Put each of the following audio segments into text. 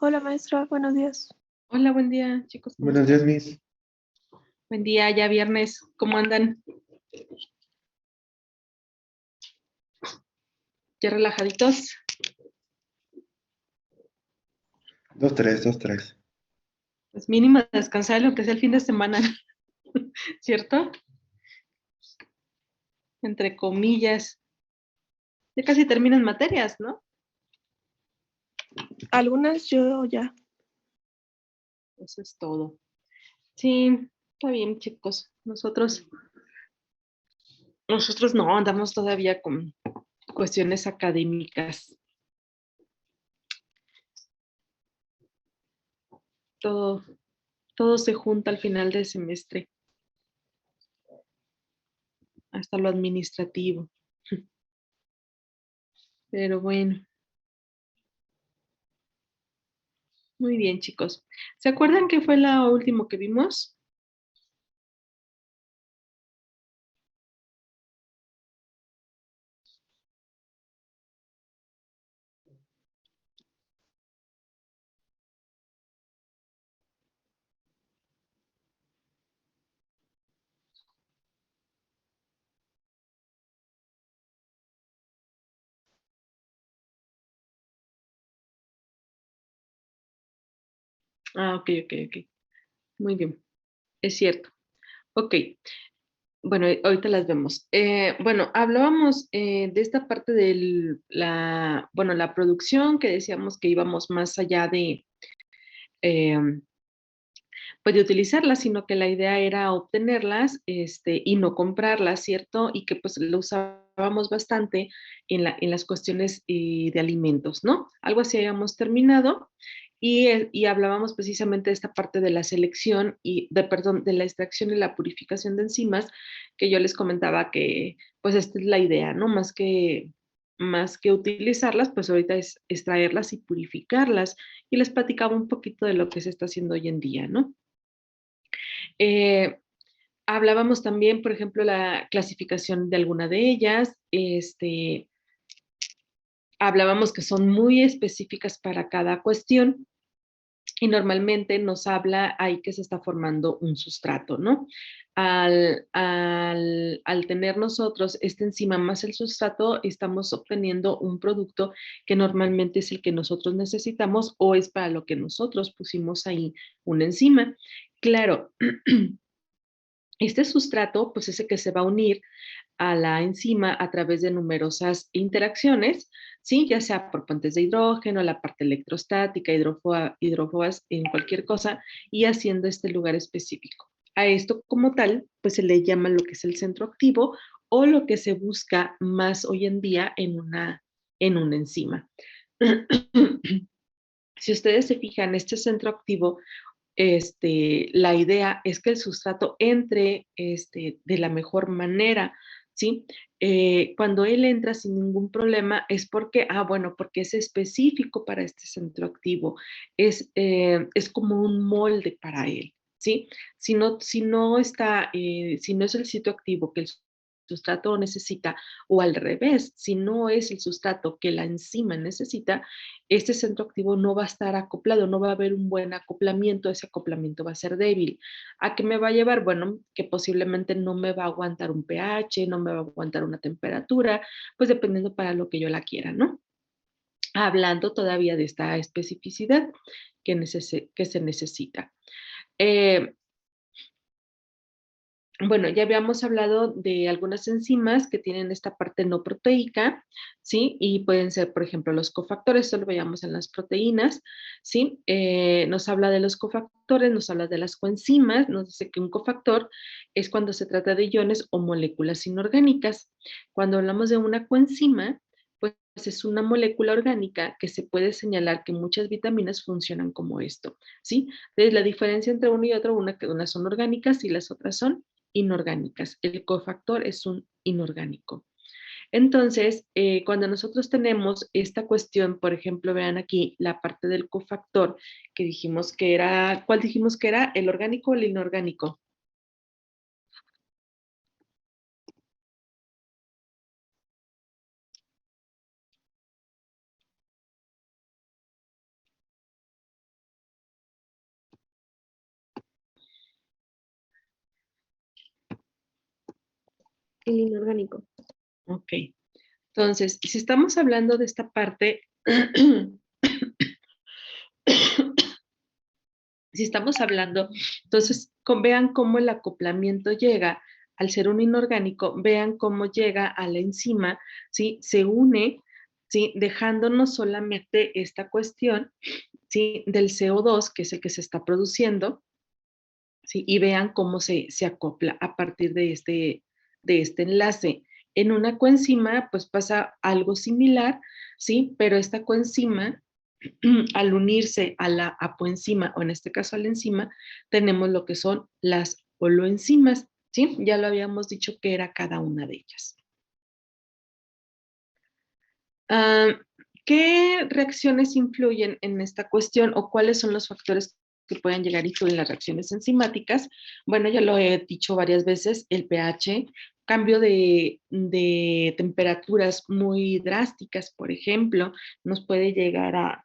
Hola maestra, buenos días. Hola, buen día, chicos, ¿cómo Buenos días, están? Miss. Buen día, ya viernes, ¿cómo andan? ¿Ya relajaditos? Dos, tres, dos, tres. Pues mínimo descansar lo que sea el fin de semana, ¿cierto? Entre comillas. Ya casi terminan materias, ¿no? Algunas yo ya. Eso es todo. Sí, está bien, chicos. Nosotros no, andamos todavía con cuestiones académicas. Todo, todo se junta al final del semestre, hasta lo administrativo. Pero bueno, muy bien, chicos. ¿Se acuerdan qué fue la último que vimos? Ah, ok, ok, ok. Muy bien, es cierto. Ok, bueno, ahorita las vemos. Bueno, hablábamos de esta parte de la producción, que decíamos que íbamos más allá eh, pues de utilizarlas, sino que la idea era obtenerlas, y no comprarlas, ¿cierto? Y que pues lo usábamos bastante en las cuestiones de alimentos, ¿no? Algo así habíamos terminado y hablábamos precisamente de esta parte de la selección perdón, de la extracción y la purificación de enzimas, que yo les comentaba que pues esta es la idea, ¿no? Más que utilizarlas, pues ahorita es extraerlas y purificarlas. Y les platicaba un poquito de lo que se está haciendo hoy en día, ¿no? Eh, Hablábamos también, por ejemplo, la clasificación de alguna de ellas. Hablábamos que son muy específicas para cada cuestión y normalmente nos habla ahí que se está formando un sustrato, ¿no? Al tener nosotros esta enzima más el sustrato, estamos obteniendo un producto que normalmente es el que nosotros necesitamos o es para lo que nosotros pusimos ahí una enzima. Claro, este sustrato, pues es el que se va a unir a la enzima a través de numerosas interacciones, ¿sí? Ya sea por puentes de hidrógeno, la parte electrostática, hidrófobas en cualquier cosa, y haciendo este lugar específico. A esto como tal, pues se le llama lo que es el centro activo o lo que se busca más hoy en día en una enzima. Si ustedes se fijan, este centro activo la idea es que el sustrato entre de la mejor manera, ¿sí? Cuando él entra sin ningún problema es porque, bueno, porque es específico para este centro activo, es como un molde para él, ¿sí? Si no es el sitio activo que el sustrato necesita, o al revés, si no es el sustrato que la enzima necesita, este centro activo no va a estar acoplado, no va a haber un buen acoplamiento, ese acoplamiento va a ser débil. ¿A qué me va a llevar? Bueno, que posiblemente no me va a aguantar un pH, no me va a aguantar una temperatura, pues dependiendo para lo que yo la quiera, ¿no? Hablando todavía de esta especificidad que se necesita. Eh, bueno, ya habíamos hablado de algunas enzimas que tienen esta parte no proteica, ¿sí? Y pueden ser, por ejemplo, los cofactores, esto lo veíamos en las proteínas, ¿sí? Nos habla de los cofactores, nos habla de las coenzimas, nos dice que un cofactor es cuando se trata de iones o moléculas inorgánicas. Cuando hablamos de una coenzima, pues es una molécula orgánica que se puede señalar que muchas vitaminas funcionan como esto, ¿sí? Entonces, la diferencia entre uno y otro, unas son orgánicas y las otras son inorgánicas. El cofactor es un inorgánico. Entonces, cuando nosotros tenemos esta cuestión, por ejemplo, vean aquí la parte del cofactor que dijimos que era, ¿cuál dijimos que era? ¿El orgánico o el inorgánico? El inorgánico. Ok. Entonces, si estamos hablando de esta parte, si estamos hablando, entonces vean cómo el acoplamiento llega al ser un inorgánico, vean cómo llega a la enzima, ¿sí? Se une, ¿sí? Dejándonos solamente esta cuestión, ¿sí? Del CO2, que es el que se está produciendo, ¿sí? Y vean cómo se acopla a partir de este enlace. En una coenzima, pues pasa algo similar, ¿sí? Pero esta coenzima, al unirse a la apoenzima, o en este caso a la enzima, tenemos lo que son las holoenzimas, ¿sí? Ya lo habíamos dicho que era cada una de ellas. ¿Qué reacciones influyen en esta cuestión o cuáles son los factores que pueden llegar a influir en las reacciones enzimáticas? Bueno, ya lo he dicho varias veces, el pH, cambio de temperaturas muy drásticas, por ejemplo, nos puede llegar a,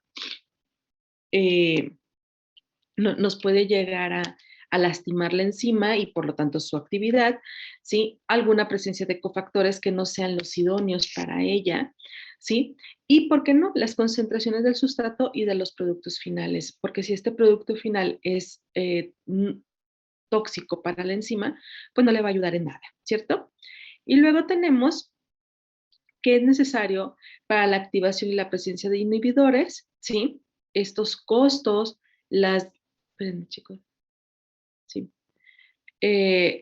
nos puede llegar a lastimar la enzima y por lo tanto su actividad, ¿sí? Alguna presencia de cofactores que no sean los idóneos para ella, ¿sí? Y, ¿por qué no? Las concentraciones del sustrato y de los productos finales, porque si este producto final es tóxico para la enzima, pues no le va a ayudar en nada, ¿cierto? Y luego tenemos que es necesario para la activación y la presencia de inhibidores, ¿sí? Estos costos, espérenme, chicos, sí.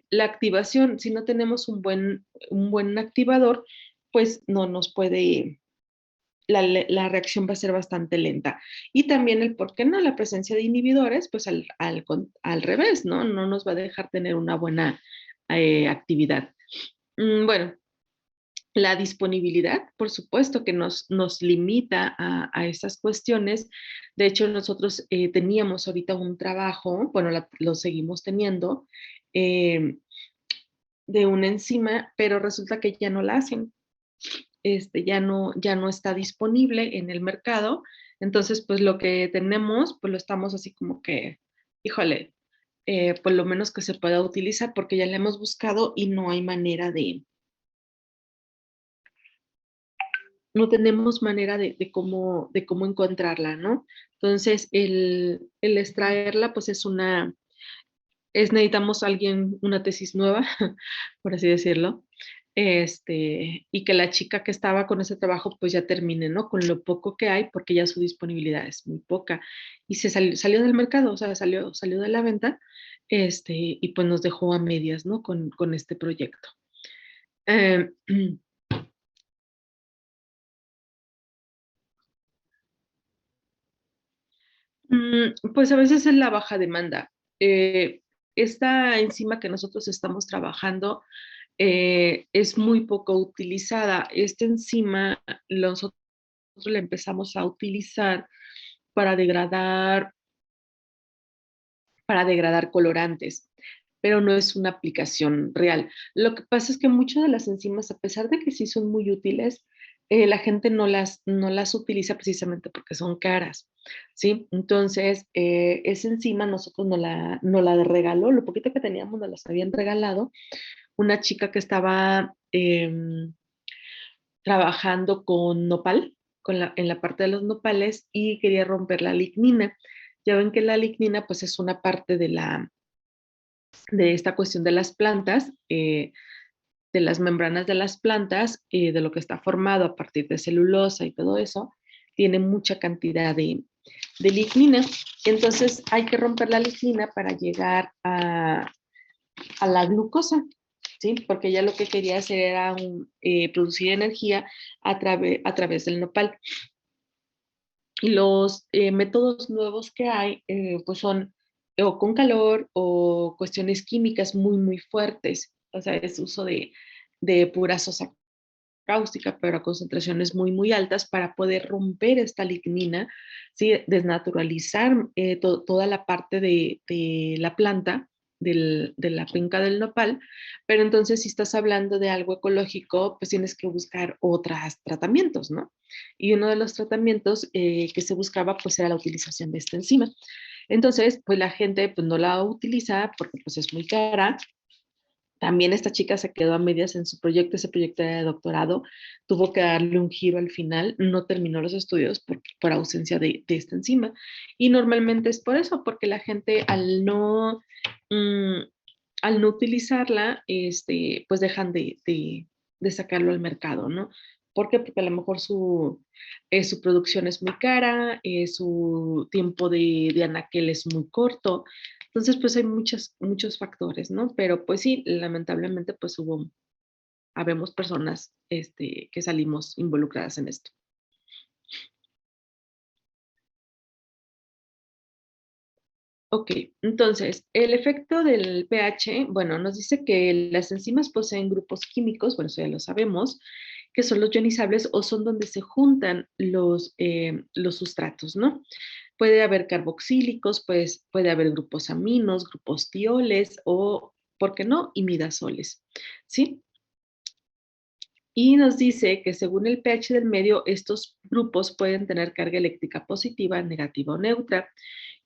La activación, si no tenemos un buen activador, pues no nos puede, la reacción va a ser bastante lenta. Y también el por qué no, la presencia de inhibidores, pues al revés, ¿no? No nos va a dejar tener una buena actividad. Bueno, la disponibilidad, por supuesto que nos limita a esas cuestiones. De hecho, nosotros teníamos ahorita un trabajo, bueno, lo seguimos teniendo, de una enzima, pero resulta que ya no la hacen. Ya no está disponible en el mercado. Entonces, pues lo que tenemos, pues lo estamos así como que, híjole, pues lo menos que se pueda utilizar porque ya la hemos buscado y no hay manera no tenemos manera de cómo encontrarla, ¿no? Entonces, el extraerla, pues necesitamos alguien, una tesis nueva, por así decirlo, y que la chica que estaba con ese trabajo, pues ya termine, ¿no? Con lo poco que hay, porque ya su disponibilidad es muy poca. Y salió del mercado, o sea, salió de la venta, y pues nos dejó a medias, ¿no? Con este proyecto. Eh, Pues a veces es la baja demanda. Esta enzima que nosotros estamos trabajando es muy poco utilizada. Esta enzima nosotros la empezamos a utilizar para degradar colorantes, pero no es una aplicación real. Lo que pasa es que muchas de las enzimas, a pesar de que sí son muy útiles, la gente no las utiliza precisamente porque son caras, ¿sí? Entonces, esa enzima nosotros no la regaló, lo poquito que teníamos nos las habían regalado una chica que estaba trabajando con nopal, en la parte de los nopales y quería romper la lignina. Ya ven que la lignina pues es una parte de esta cuestión de las plantas, de las membranas de las plantas, de lo que está formado a partir de celulosa y todo eso, tiene mucha cantidad de lignina. Entonces hay que romper la lignina para llegar a la glucosa, ¿sí? Porque ella lo que quería hacer era producir energía a través del nopal. Y los métodos nuevos que hay, pues son o con calor o cuestiones químicas muy, muy fuertes. O sea, es uso de pura sosa cáustica, pero a concentraciones muy, muy altas para poder romper esta lignina, ¿sí? Desnaturalizar toda la parte de la planta, de la finca del nopal, pero entonces si estás hablando de algo ecológico, pues tienes que buscar otros tratamientos, ¿no? Y uno de los tratamientos que se buscaba, pues era la utilización de esta enzima. Entonces, pues la gente pues no la utiliza porque pues es muy cara, También esta chica se quedó a medias en su proyecto, ese proyecto era de doctorado, tuvo que darle un giro al final, no terminó los estudios por ausencia de esta enzima. Y normalmente es por eso, porque la gente mm, al no utilizarla, pues dejan de sacarlo al mercado, ¿no? ¿Por qué? Porque a lo mejor su producción es muy cara, su tiempo de anaquel es muy corto, entonces, pues hay muchos factores, ¿no? Pero pues sí, lamentablemente, pues habemos personas que salimos involucradas en esto. Ok, entonces, el efecto del pH, bueno, nos dice que las enzimas poseen grupos químicos, bueno, eso ya lo sabemos, que son los ionizables o son donde se juntan los sustratos, ¿no? Puede haber carboxílicos, pues puede haber grupos aminos, grupos tioles o, ¿por qué no?, imidazoles, ¿sí? Y nos dice que según el pH del medio, estos grupos pueden tener carga eléctrica positiva, negativa o neutra.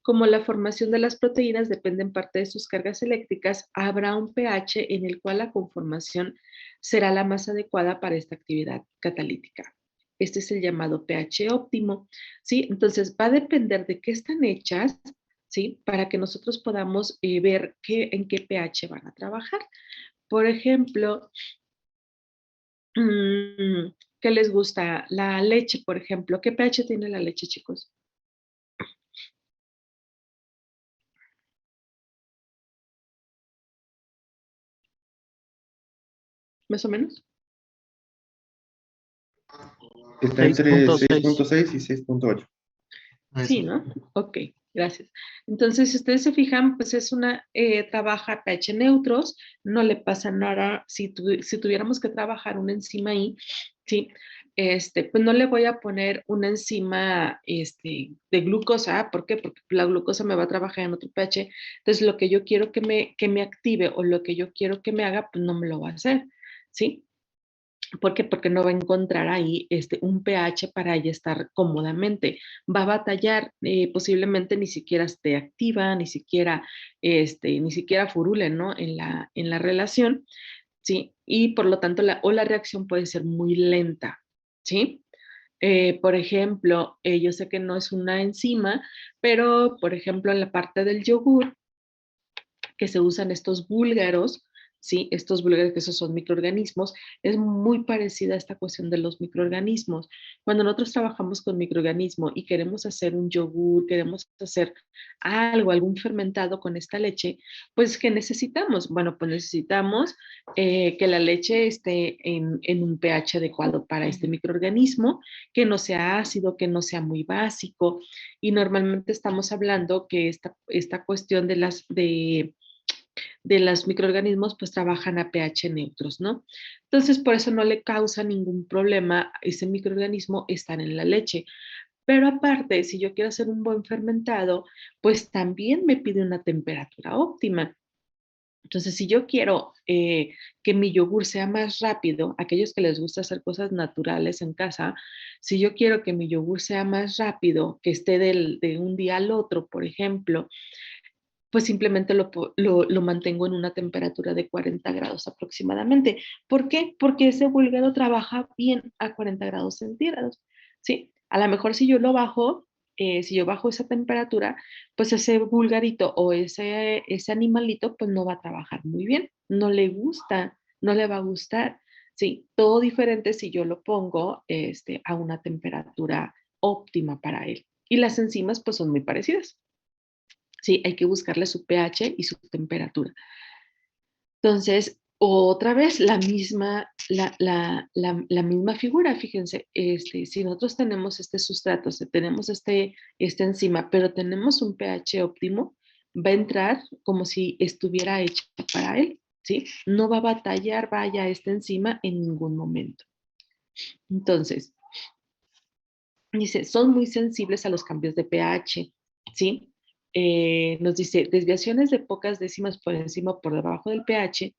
Como la formación de las proteínas depende en parte de sus cargas eléctricas, habrá un pH en el cual la conformación será la más adecuada para esta actividad catalítica. Este es el llamado pH óptimo, ¿sí? Entonces va a depender de qué están hechas, ¿sí? Para que nosotros podamos ver en qué pH van a trabajar. Por ejemplo, ¿qué les gusta? La leche, por ejemplo. ¿Qué pH tiene la leche, chicos? ¿Más o menos? Está entre 6.6. 6.6 y 6.8. Sí, ¿no? Ok, gracias. Entonces, si ustedes se fijan, pues es trabaja pH neutros, no le pasa nada. Si tuviéramos que trabajar una enzima ahí, sí, pues no le voy a poner una enzima de glucosa. ¿Por qué? Porque la glucosa me va a trabajar en otro pH. Entonces, lo que yo quiero que me active o lo que yo quiero que me haga, pues no me lo va a hacer, ¿sí? ¿Por qué? Porque no va a encontrar ahí un pH para ella estar cómodamente. Va a batallar, posiblemente ni siquiera esté activa, ni siquiera furule, ¿no? En la relación, ¿sí? Y por lo tanto, la reacción puede ser muy lenta, ¿sí? Por ejemplo, yo sé que no es una enzima, pero por ejemplo, en la parte del yogur, que se usan estos búlgaros, ¿sí? Estos búlgaros que esos son microorganismos, es muy parecida a esta cuestión de los microorganismos. Cuando nosotros trabajamos con microorganismo y queremos hacer un yogur, queremos hacer algún fermentado con esta leche, pues ¿qué necesitamos? Bueno, pues necesitamos que la leche esté en un pH adecuado para este microorganismo, que no sea ácido, que no sea muy básico, y normalmente estamos hablando que esta cuestión de los microorganismos pues trabajan a pH neutros, ¿no? Entonces por eso no le causa ningún problema a ese microorganismo estar en la leche. Pero aparte, si yo quiero hacer un buen fermentado, pues también me pide una temperatura óptima. Entonces, si yo quiero que mi yogur sea más rápido, aquellos que les gusta hacer cosas naturales en casa, si yo quiero que mi yogur sea más rápido, que esté de un día al otro, por ejemplo, pues simplemente lo mantengo en una temperatura de 40 grados aproximadamente. ¿Por qué? Porque ese búlgaro trabaja bien a 40 grados centígrados, ¿sí? A lo mejor si yo bajo esa temperatura, pues ese vulgarito o ese animalito, pues no va a trabajar muy bien, no le gusta, no le va a gustar, ¿sí? Todo diferente si yo lo pongo a una temperatura óptima para él. Y las enzimas, pues son muy parecidas. Sí, hay que buscarle su pH y su temperatura. Entonces, otra vez la misma figura, fíjense, si nosotros tenemos este sustrato, si tenemos esta enzima, pero tenemos un pH óptimo, va a entrar como si estuviera hecha para él, ¿sí? No va a batallar, vaya, esta enzima en ningún momento. Entonces, dice, son muy sensibles a los cambios de pH, ¿sí? Nos dice, desviaciones de pocas décimas por encima o por debajo del pH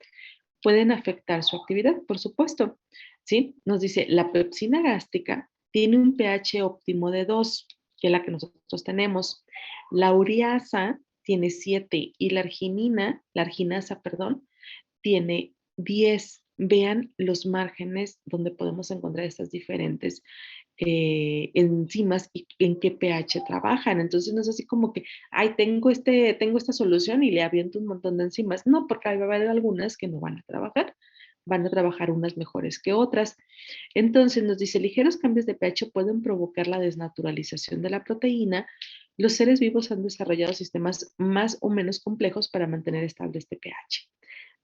pueden afectar su actividad, por supuesto, ¿sí? Nos dice, la pepsina gástrica tiene un pH óptimo de 2, que es la que nosotros tenemos. La ureasa tiene 7 y la arginasa, perdón, tiene 10. Vean los márgenes donde podemos encontrar estas diferentes enzimas y en qué pH trabajan. Entonces no es así como que, ay, tengo esta solución y le aviento un montón de enzimas. No, porque va a haber algunas que no van a trabajar unas mejores que otras. Entonces nos dice, ligeros cambios de pH pueden provocar la desnaturalización de la proteína. Los seres vivos han desarrollado sistemas más o menos complejos para mantener estable este pH.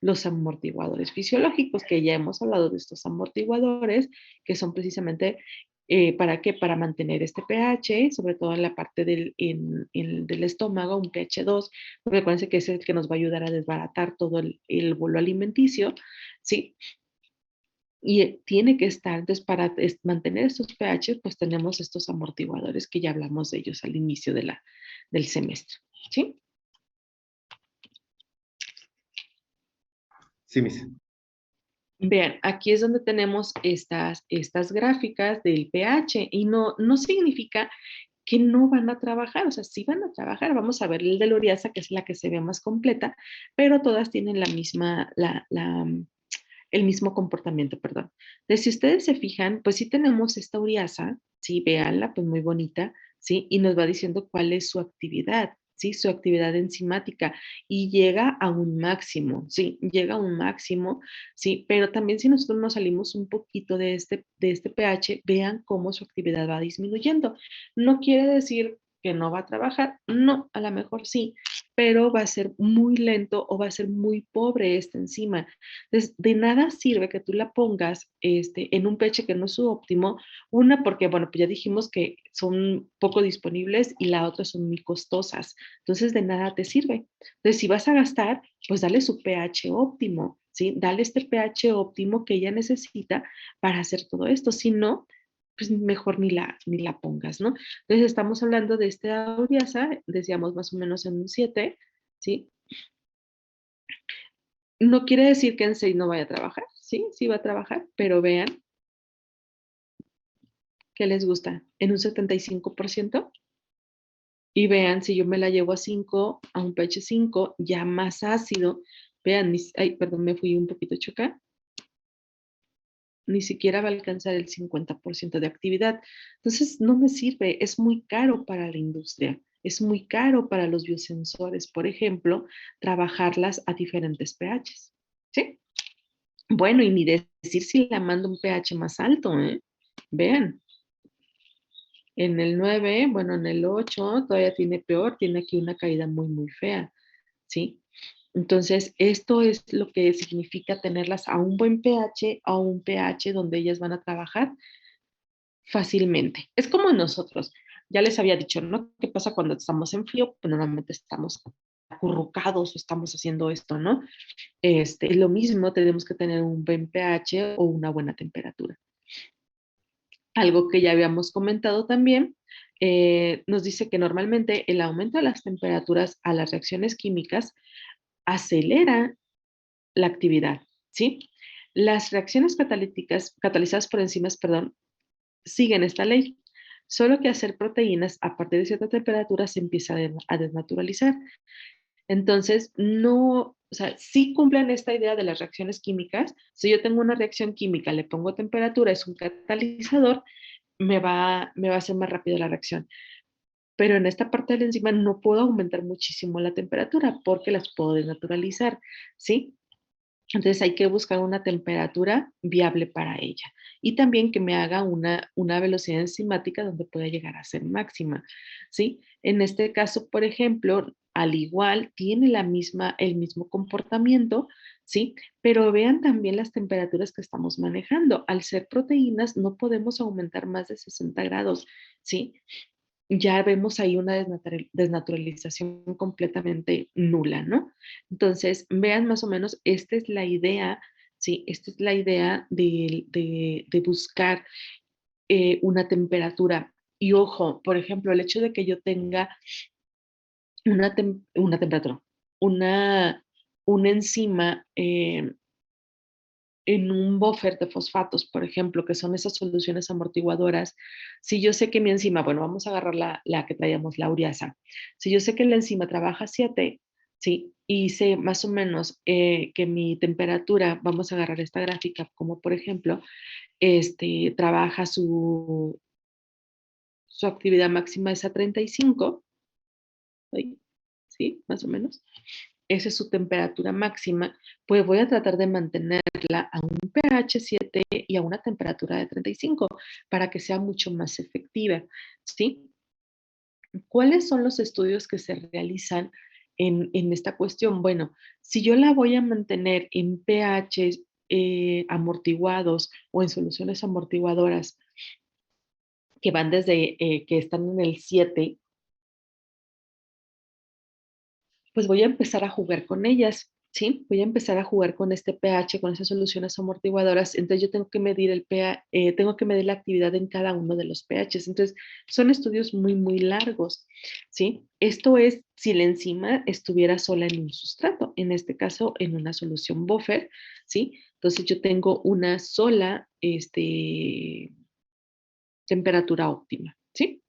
Los amortiguadores fisiológicos, que ya hemos hablado de estos amortiguadores, que son precisamente ¿para qué? Para mantener este pH, sobre todo en la parte del estómago, un pH 2, porque acuérdense que es el que nos va a ayudar a desbaratar todo el bolo alimenticio, ¿sí? Y tiene que estar, entonces para mantener estos pH, pues tenemos estos amortiguadores que ya hablamos de ellos al inicio del semestre, ¿sí? Sí, Miss. Vean, aquí es donde tenemos estas gráficas del pH y no significa que no van a trabajar, o sea, sí van a trabajar. Vamos a ver el de la ureasa, que es la que se ve más completa, pero todas tienen el mismo comportamiento, perdón. Entonces, si ustedes se fijan, pues sí tenemos esta ureasa, sí, véanla, pues muy bonita, sí, y nos va diciendo cuál es su actividad, sí, su actividad enzimática, y llega a un máximo, sí, llega a un máximo, sí, pero también si nosotros nos salimos un poquito de este pH, vean cómo su actividad va disminuyendo. No quiere decir que no va a trabajar, no, a lo mejor sí, pero va a ser muy lento o va a ser muy pobre esta enzima. Entonces, de nada sirve que tú la pongas en un pH que no es su óptimo, una porque, bueno, pues ya dijimos que son poco disponibles y la otra son muy costosas. Entonces, de nada te sirve. Entonces, si vas a gastar, pues dale su pH óptimo, ¿sí? Dale este pH óptimo que ella necesita para hacer todo esto. Si no, pues mejor ni la pongas, ¿no? Entonces, estamos hablando de esta ureasa, decíamos más o menos en un 7, ¿sí? No quiere decir que en 6 no vaya a trabajar, sí, sí va a trabajar, pero vean qué les gusta en un 75%. Y vean, si yo me la llevo a 5, a un pH 5, ya más ácido, vean, ay, perdón, me fui un poquito chocar, ni siquiera va a alcanzar el 50% de actividad. Entonces, no me sirve, es muy caro para la industria, es muy caro para los biosensores, por ejemplo, trabajarlas a diferentes pHs, ¿sí? Bueno, y ni decir si la mando un pH más alto, ¿eh? Vean, en el 9, bueno, en el 8 todavía tiene peor, tiene aquí una caída muy, muy fea, ¿sí? Entonces, esto es lo que significa tenerlas a un buen pH, a un pH donde ellas van a trabajar fácilmente. Es como nosotros, ya les había dicho, ¿no? ¿Qué pasa cuando estamos en frío? Pues normalmente estamos acurrucados o estamos haciendo esto, ¿no? Es lo mismo, tenemos que tener un buen pH o una buena temperatura. Algo que ya habíamos comentado también, nos dice que normalmente el aumento de las temperaturas a las reacciones químicas acelera la actividad, ¿sí? Las reacciones catalíticas, catalizadas por enzimas, perdón, siguen esta ley, solo que hacer proteínas a partir de cierta temperatura se empieza a desnaturalizar. Entonces, no, o sea, sí cumplen esta idea de las reacciones químicas. Si yo tengo una reacción química, le pongo temperatura, es un catalizador, me va a hacer más rápido la reacción. Pero en esta parte de la enzima no puedo aumentar muchísimo la temperatura porque las puedo desnaturalizar, ¿sí? Entonces hay que buscar una temperatura viable para ella y también que me haga una velocidad enzimática donde pueda llegar a ser máxima, ¿sí? En este caso, por ejemplo, al igual tiene el mismo comportamiento, ¿sí? Pero vean también las temperaturas que estamos manejando. Al ser proteínas no podemos aumentar más de 60 grados, ¿sí? Ya vemos ahí una desnaturalización completamente nula, ¿no? Entonces, vean más o menos, esta es la idea, ¿sí? Esta es la idea de buscar una temperatura. Y ojo, por ejemplo, el hecho de que yo tenga una temperatura, una, una enzima en un buffer de fosfatos, por ejemplo, que son esas soluciones amortiguadoras, si yo sé que mi enzima, bueno, vamos a agarrar la que traíamos, la ureasa, si yo sé que la enzima trabaja 7, ¿sí? y sé más o menos que mi temperatura, vamos a agarrar esta gráfica como por ejemplo, trabaja su actividad máxima es a 35, ahí, ¿sí? Más o menos. Esa es su temperatura máxima, pues voy a tratar de mantenerla a un pH 7 y a una temperatura de 35 para que sea mucho más efectiva, ¿sí? ¿Cuáles son los estudios que se realizan en esta cuestión? Bueno, si yo la voy a mantener en pH amortiguados o en soluciones amortiguadoras que van desde que están en el 7, pues voy a empezar a jugar con ellas, ¿sí? Voy a empezar a jugar con este pH, con esas soluciones amortiguadoras. Entonces yo tengo que medir el pH, tengo que medir la actividad en cada uno de los pHs. Entonces son estudios muy, muy largos, ¿sí? Esto es si la enzima estuviera sola en un sustrato, en este caso en una solución buffer, ¿sí? Entonces yo tengo una sola, temperatura óptima, ¿sí?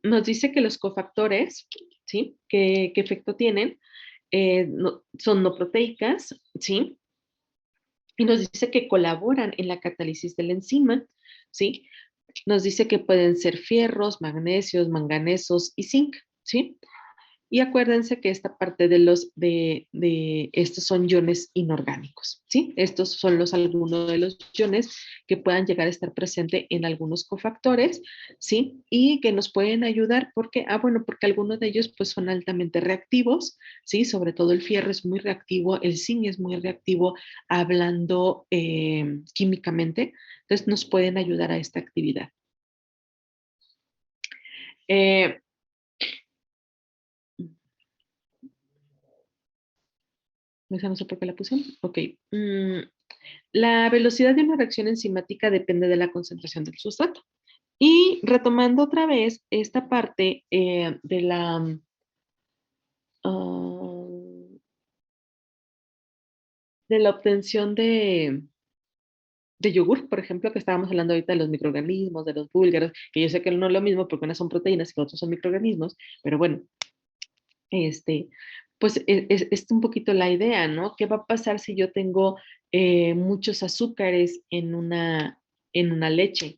Nos dice que los cofactores, ¿sí? ¿Qué efecto tienen? Son no proteicas, ¿sí? Y nos dice que colaboran en la catálisis de la enzima, ¿sí? Nos dice que pueden ser fierros, magnesios, manganesos y zinc, ¿sí? Y acuérdense que esta parte de estos son iones inorgánicos, ¿sí? Estos son algunos de los iones que puedan llegar a estar presentes en algunos cofactores, ¿sí? Y que nos pueden ayudar porque, bueno, porque algunos de ellos pues son altamente reactivos, ¿sí? Sobre todo el fierro es muy reactivo, el zinc es muy reactivo hablando químicamente, entonces nos pueden ayudar a esta actividad. Eh, Esa no sé por qué la puse. Ok. La velocidad de una reacción enzimática depende de la concentración del sustrato. Y retomando otra vez esta parte ah, de la obtención de yogur, por ejemplo, que estábamos hablando ahorita de los microorganismos, de los búlgaros, que yo sé que no es lo mismo porque unas son proteínas y otros son microorganismos, pero bueno, este, pues es un poquito la idea, ¿no? ¿Qué va a pasar si yo tengo muchos azúcares en una leche?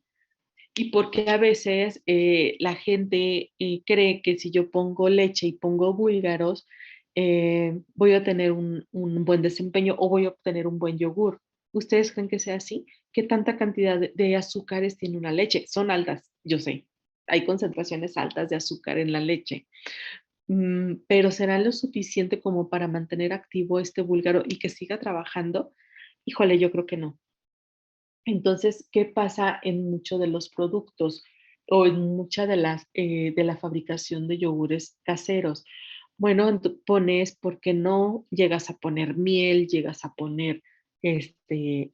Y porque a veces la gente cree que si yo pongo leche y pongo búlgaros, voy a tener un buen desempeño o voy a obtener un buen yogur. ¿Ustedes creen que sea así? ¿Qué tanta cantidad de azúcares tiene una leche? Son altas, yo sé. Hay concentraciones altas de azúcar en la leche. Pero ¿será lo suficiente como para mantener activo este búlgaro y que siga trabajando? Híjole, yo creo que no. Entonces, ¿qué pasa en muchos de los productos o en mucha de la fabricación de yogures caseros? Bueno, pones, porque no llegas a poner miel, llegas a poner leche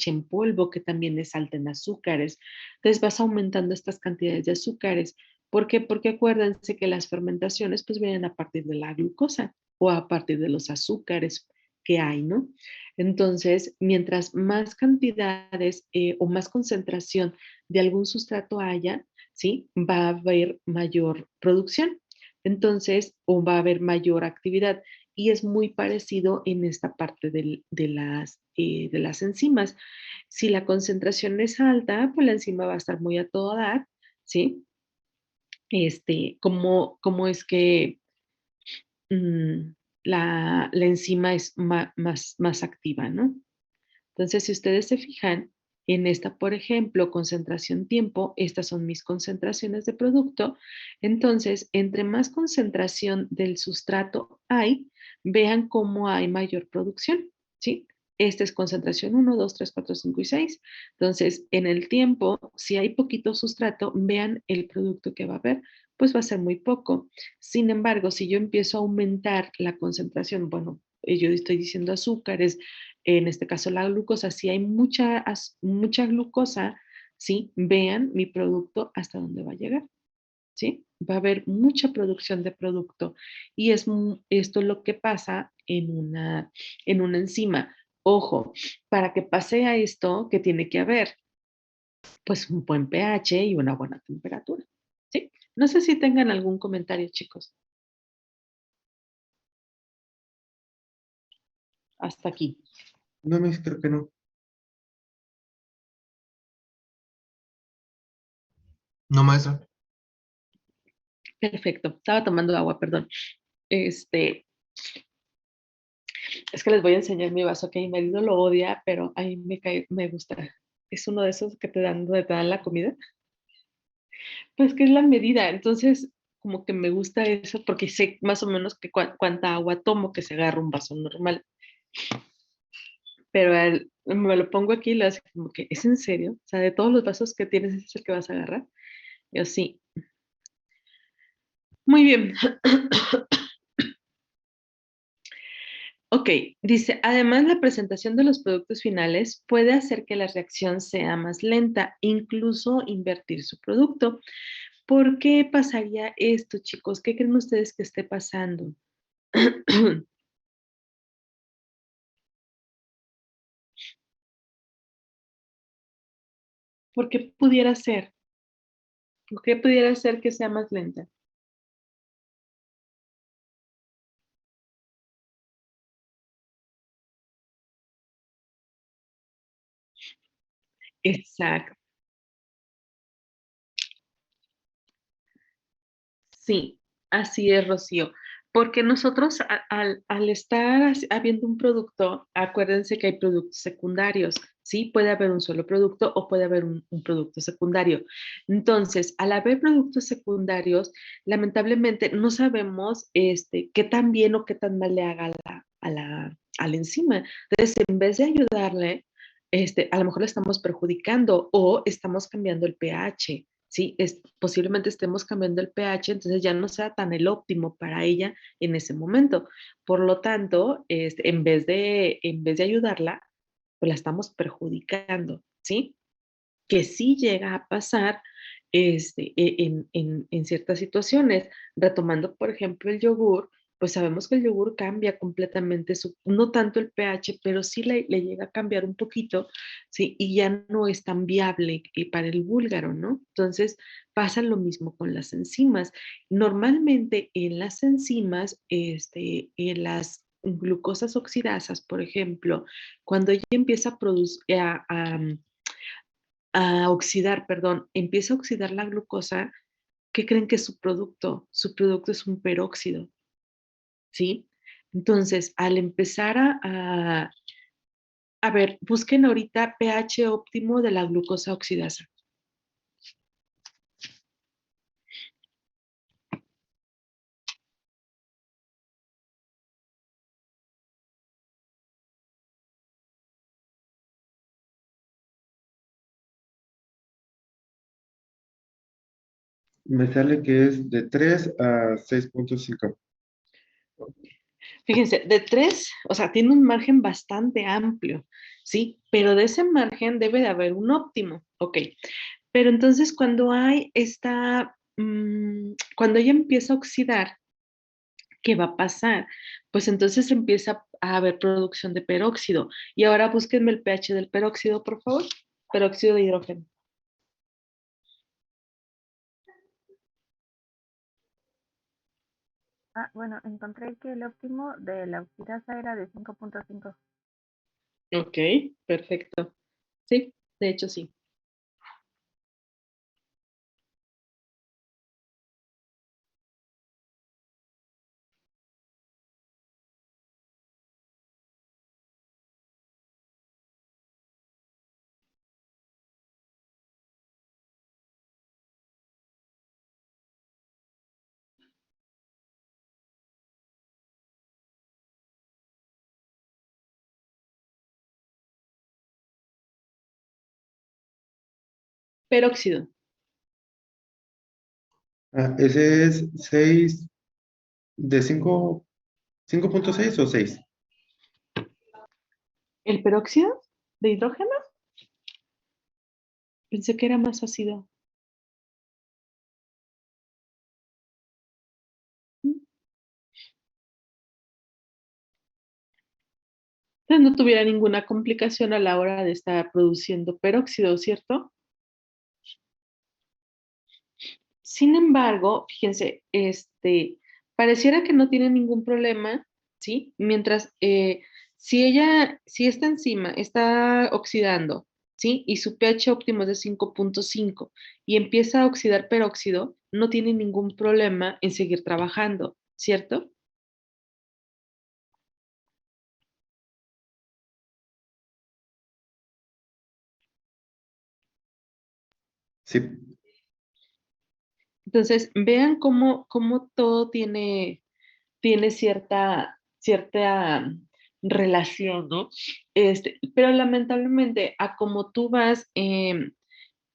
en polvo, que también es alta en azúcares. Entonces vas aumentando estas cantidades de azúcares. ¿Por qué? Porque acuérdense que las fermentaciones pues vienen a partir de la glucosa o a partir de los azúcares que hay, ¿no? Entonces, mientras más cantidades o más concentración de algún sustrato haya, ¿sí? Va a haber mayor producción. Entonces, o va a haber mayor actividad. Y es muy parecido en esta parte de las enzimas. Si la concentración es alta, pues la enzima va a estar muy a todo dar, ¿sí? ¿Cómo es que mm, la enzima es más activa, ¿no? Entonces, si ustedes se fijan en esta, por ejemplo, concentración tiempo, estas son mis concentraciones de producto. Entonces, entre más concentración del sustrato hay, vean cómo hay mayor producción, ¿sí? Esta es concentración 1, 2, 3, 4, 5 y 6. Entonces, en el tiempo, si hay poquito sustrato, vean el producto que va a haber, pues va a ser muy poco. Sin embargo, si yo empiezo a aumentar la concentración, bueno, yo estoy diciendo azúcares, en este caso la glucosa, si hay mucha glucosa, ¿sí? Vean mi producto hasta dónde va a llegar, ¿sí? Va a haber mucha producción de producto y esto es lo que pasa en una enzima. Ojo, para que pase a esto, ¿qué tiene que haber? Pues un buen pH y una buena temperatura, ¿sí? No sé si tengan algún comentario, chicos. hasta aquí. No, Miss, creo que no. No, maestra. Perfecto. Estaba tomando agua, perdón. Este, es que les voy a enseñar mi vaso que mi marido lo odia, pero a mí me cae, me gusta. Es uno de esos que te dan, donde te dan la comida. Pues que es la medida. Entonces, como que me gusta eso porque sé más o menos que cuánta agua tomo, que se agarra un vaso normal. Pero me lo pongo aquí y le hace como que, ¿es en serio? O sea, de todos los vasos que tienes, ¿ese es el que vas a agarrar? Yo sí. Muy bien. Ok, dice, además la presentación de los productos finales puede hacer que la reacción sea más lenta, incluso invertir su producto. ¿Por qué pasaría esto, chicos? ¿Qué creen ustedes que esté pasando? ¿Por qué pudiera ser? ¿Por qué pudiera ser que sea más lenta? Exacto. Sí, así es, Rocío. Porque nosotros al estar habiendo un producto, acuérdense que hay productos secundarios, ¿sí? Puede haber un solo producto o puede haber un producto secundario. Entonces, al haber productos secundarios, lamentablemente no sabemos qué tan bien o qué tan mal le haga a la enzima. Entonces, en vez de ayudarle, a lo mejor le estamos perjudicando o estamos cambiando el pH. Sí, posiblemente estemos cambiando el pH, entonces ya no sea tan el óptimo para ella en ese momento. Por lo tanto, en vez de ayudarla, pues la estamos perjudicando, ¿sí? Que sí llega a pasar en ciertas situaciones. Retomando, por ejemplo, el yogur, pues sabemos que el yogur cambia completamente no tanto el pH, pero sí le llega a cambiar un poquito, ¿sí? Y ya no es tan viable para el búlgaro, ¿no? Entonces pasa lo mismo con las enzimas. Normalmente en las enzimas, en las glucosas oxidasas, por ejemplo, cuando ella empieza a producir, a oxidar, perdón, empieza a oxidar la glucosa, ¿qué creen que es su producto? Su producto es un peróxido, ¿sí? Entonces, al empezar a ver, busquen ahorita pH óptimo de la glucosa oxidasa. Me sale que es de 3 a 6.5. Fíjense, de 3, o sea, tiene un margen bastante amplio, ¿sí? Pero de ese margen debe de haber un óptimo, ¿ok? Pero entonces cuando hay cuando ella empieza a oxidar, ¿qué va a pasar? Pues entonces empieza a haber producción de peróxido. Y ahora búsquenme el pH del peróxido, por favor. Peróxido de hidrógeno. Ah, bueno, encontré que el óptimo de la oxidasa era de 5.5. Ok, perfecto. Sí, de hecho sí. Peróxido. Ah, ese es 6 de 5.6 o 6. ¿El peróxido de hidrógeno? Pensé que era más ácido. Entonces no tuviera ninguna complicación a la hora de estar produciendo peróxido, ¿cierto? Sin embargo, fíjense, pareciera que no tiene ningún problema, ¿sí? Mientras Si esta enzima está oxidando, ¿sí? Y su pH óptimo es de 5.5 y empieza a oxidar peróxido, no tiene ningún problema en seguir trabajando, ¿cierto? Sí, Entonces, vean cómo todo tiene cierta relación, ¿no? Pero lamentablemente, a como tú vas,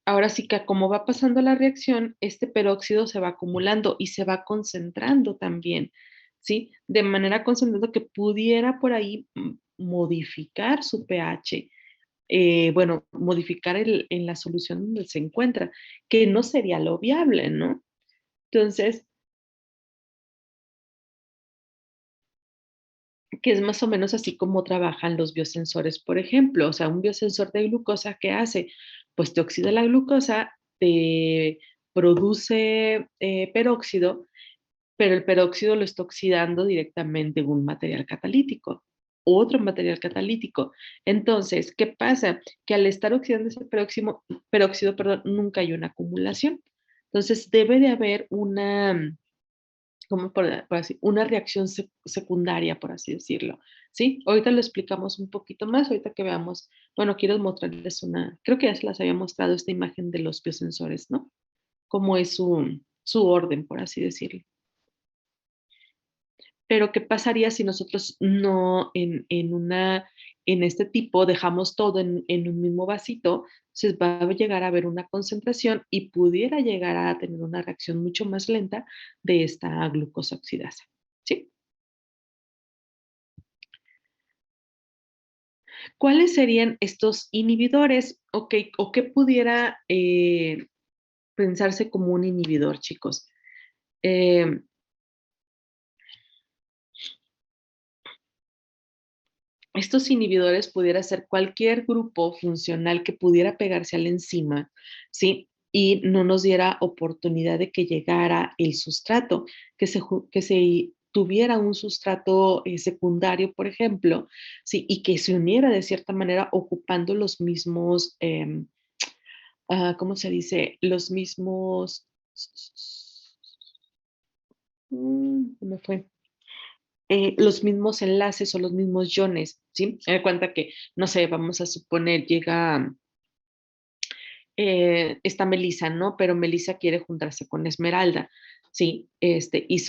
ahora sí que a como va pasando la reacción, este peróxido se va acumulando y se va concentrando también, ¿sí? De manera concentrada que pudiera por ahí modificar su pH, bueno, modificar en la solución donde se encuentra, que no sería lo viable, ¿no? Entonces, que es más o menos así como trabajan los biosensores, por ejemplo. O sea, un biosensor de glucosa, ¿qué hace? Pues te oxida la glucosa, te produce peróxido, pero el peróxido lo está oxidando directamente en un material catalítico, otro material catalítico. Entonces, ¿qué pasa? Que al estar oxidando ese peróxido, perdón, nunca hay una acumulación. Entonces, debe de haber una, como por así, una reacción secundaria, por así decirlo, ¿sí? Ahorita lo explicamos un poquito más, ahorita que veamos, bueno, quiero mostrarles una, creo que ya se las había mostrado esta imagen de los biosensores, ¿no? Cómo es su orden, por así decirlo. Pero ¿qué pasaría si nosotros no en este tipo dejamos todo en un mismo vasito? Entonces va a llegar a haber una concentración y pudiera llegar a tener una reacción mucho más lenta de esta glucosa oxidasa, ¿sí? ¿Cuáles serían estos inhibidores o qué pudiera pensarse como un inhibidor, chicos? Eh, Estos inhibidores pudiera ser cualquier grupo funcional que pudiera pegarse a la enzima, ¿sí? Y no nos diera oportunidad de que llegara el sustrato, que se tuviera un sustrato secundario, por ejemplo, ¿sí? Y que se uniera de cierta manera ocupando los mismos, ¿cómo se dice? Los mismos, ¿cómo fue? Los mismos enlaces o los mismos iones, ¿sí? Me da cuenta que, no sé, vamos a suponer, llega esta Melissa, ¿no? Pero Melissa quiere juntarse con Esmeralda, ¿sí? Y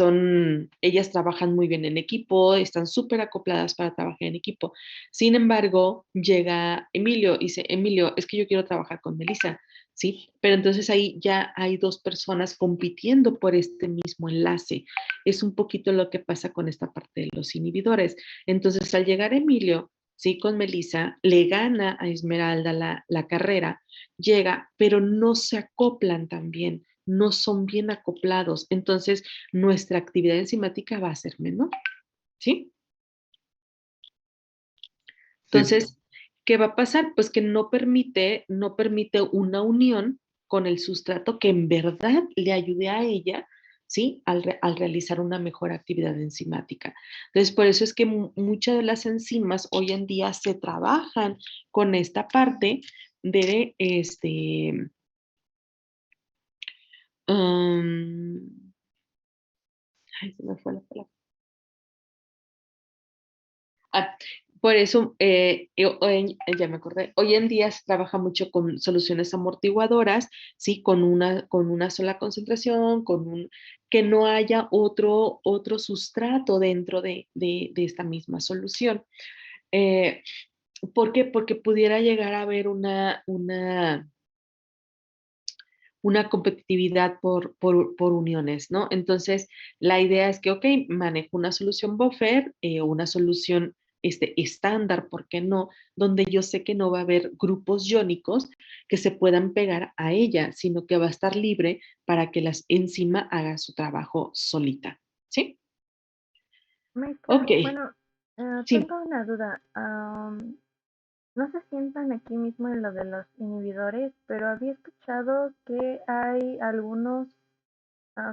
ellas trabajan muy bien en equipo, están súper acopladas para trabajar en equipo. Sin embargo, llega Emilio y dice, Emilio, es que yo quiero trabajar con Melissa, ¿sí? Pero entonces ahí ya hay dos personas compitiendo por este mismo enlace. Es un poquito lo que pasa con esta parte de los inhibidores. Entonces, al llegar Emilio, ¿sí? Con Melissa, le gana a Esmeralda la carrera, llega, pero no se acoplan tan bien, no son bien acoplados. Entonces, nuestra actividad enzimática va a ser menor, ¿sí? sí, Entonces, ¿qué va a pasar? Pues que no permite una unión con el sustrato que en verdad le ayude a ella, ¿sí? Al realizar una mejor actividad enzimática. Entonces, por eso es que muchas de las enzimas hoy en día se trabajan con esta parte de Um, ay, se me fue la palabra. Ah, por eso, ya me acordé, hoy en día se trabaja mucho con soluciones amortiguadoras, ¿sí? Con una sola concentración, que no haya otro sustrato dentro de esta misma solución. Eh, ¿Por qué? Porque pudiera llegar a haber una competitividad por uniones, ¿no? Entonces, la idea es que, ok, manejo una solución buffer, una solución estándar, ¿por qué no? Donde yo sé que no va a haber grupos iónicos que se puedan pegar a ella, sino que va a estar libre para que la enzima haga su trabajo solita, ¿sí? Maestra, Ok, bueno, sí. tengo una duda. No se sientan aquí mismo en lo de los inhibidores, pero había escuchado que hay algunos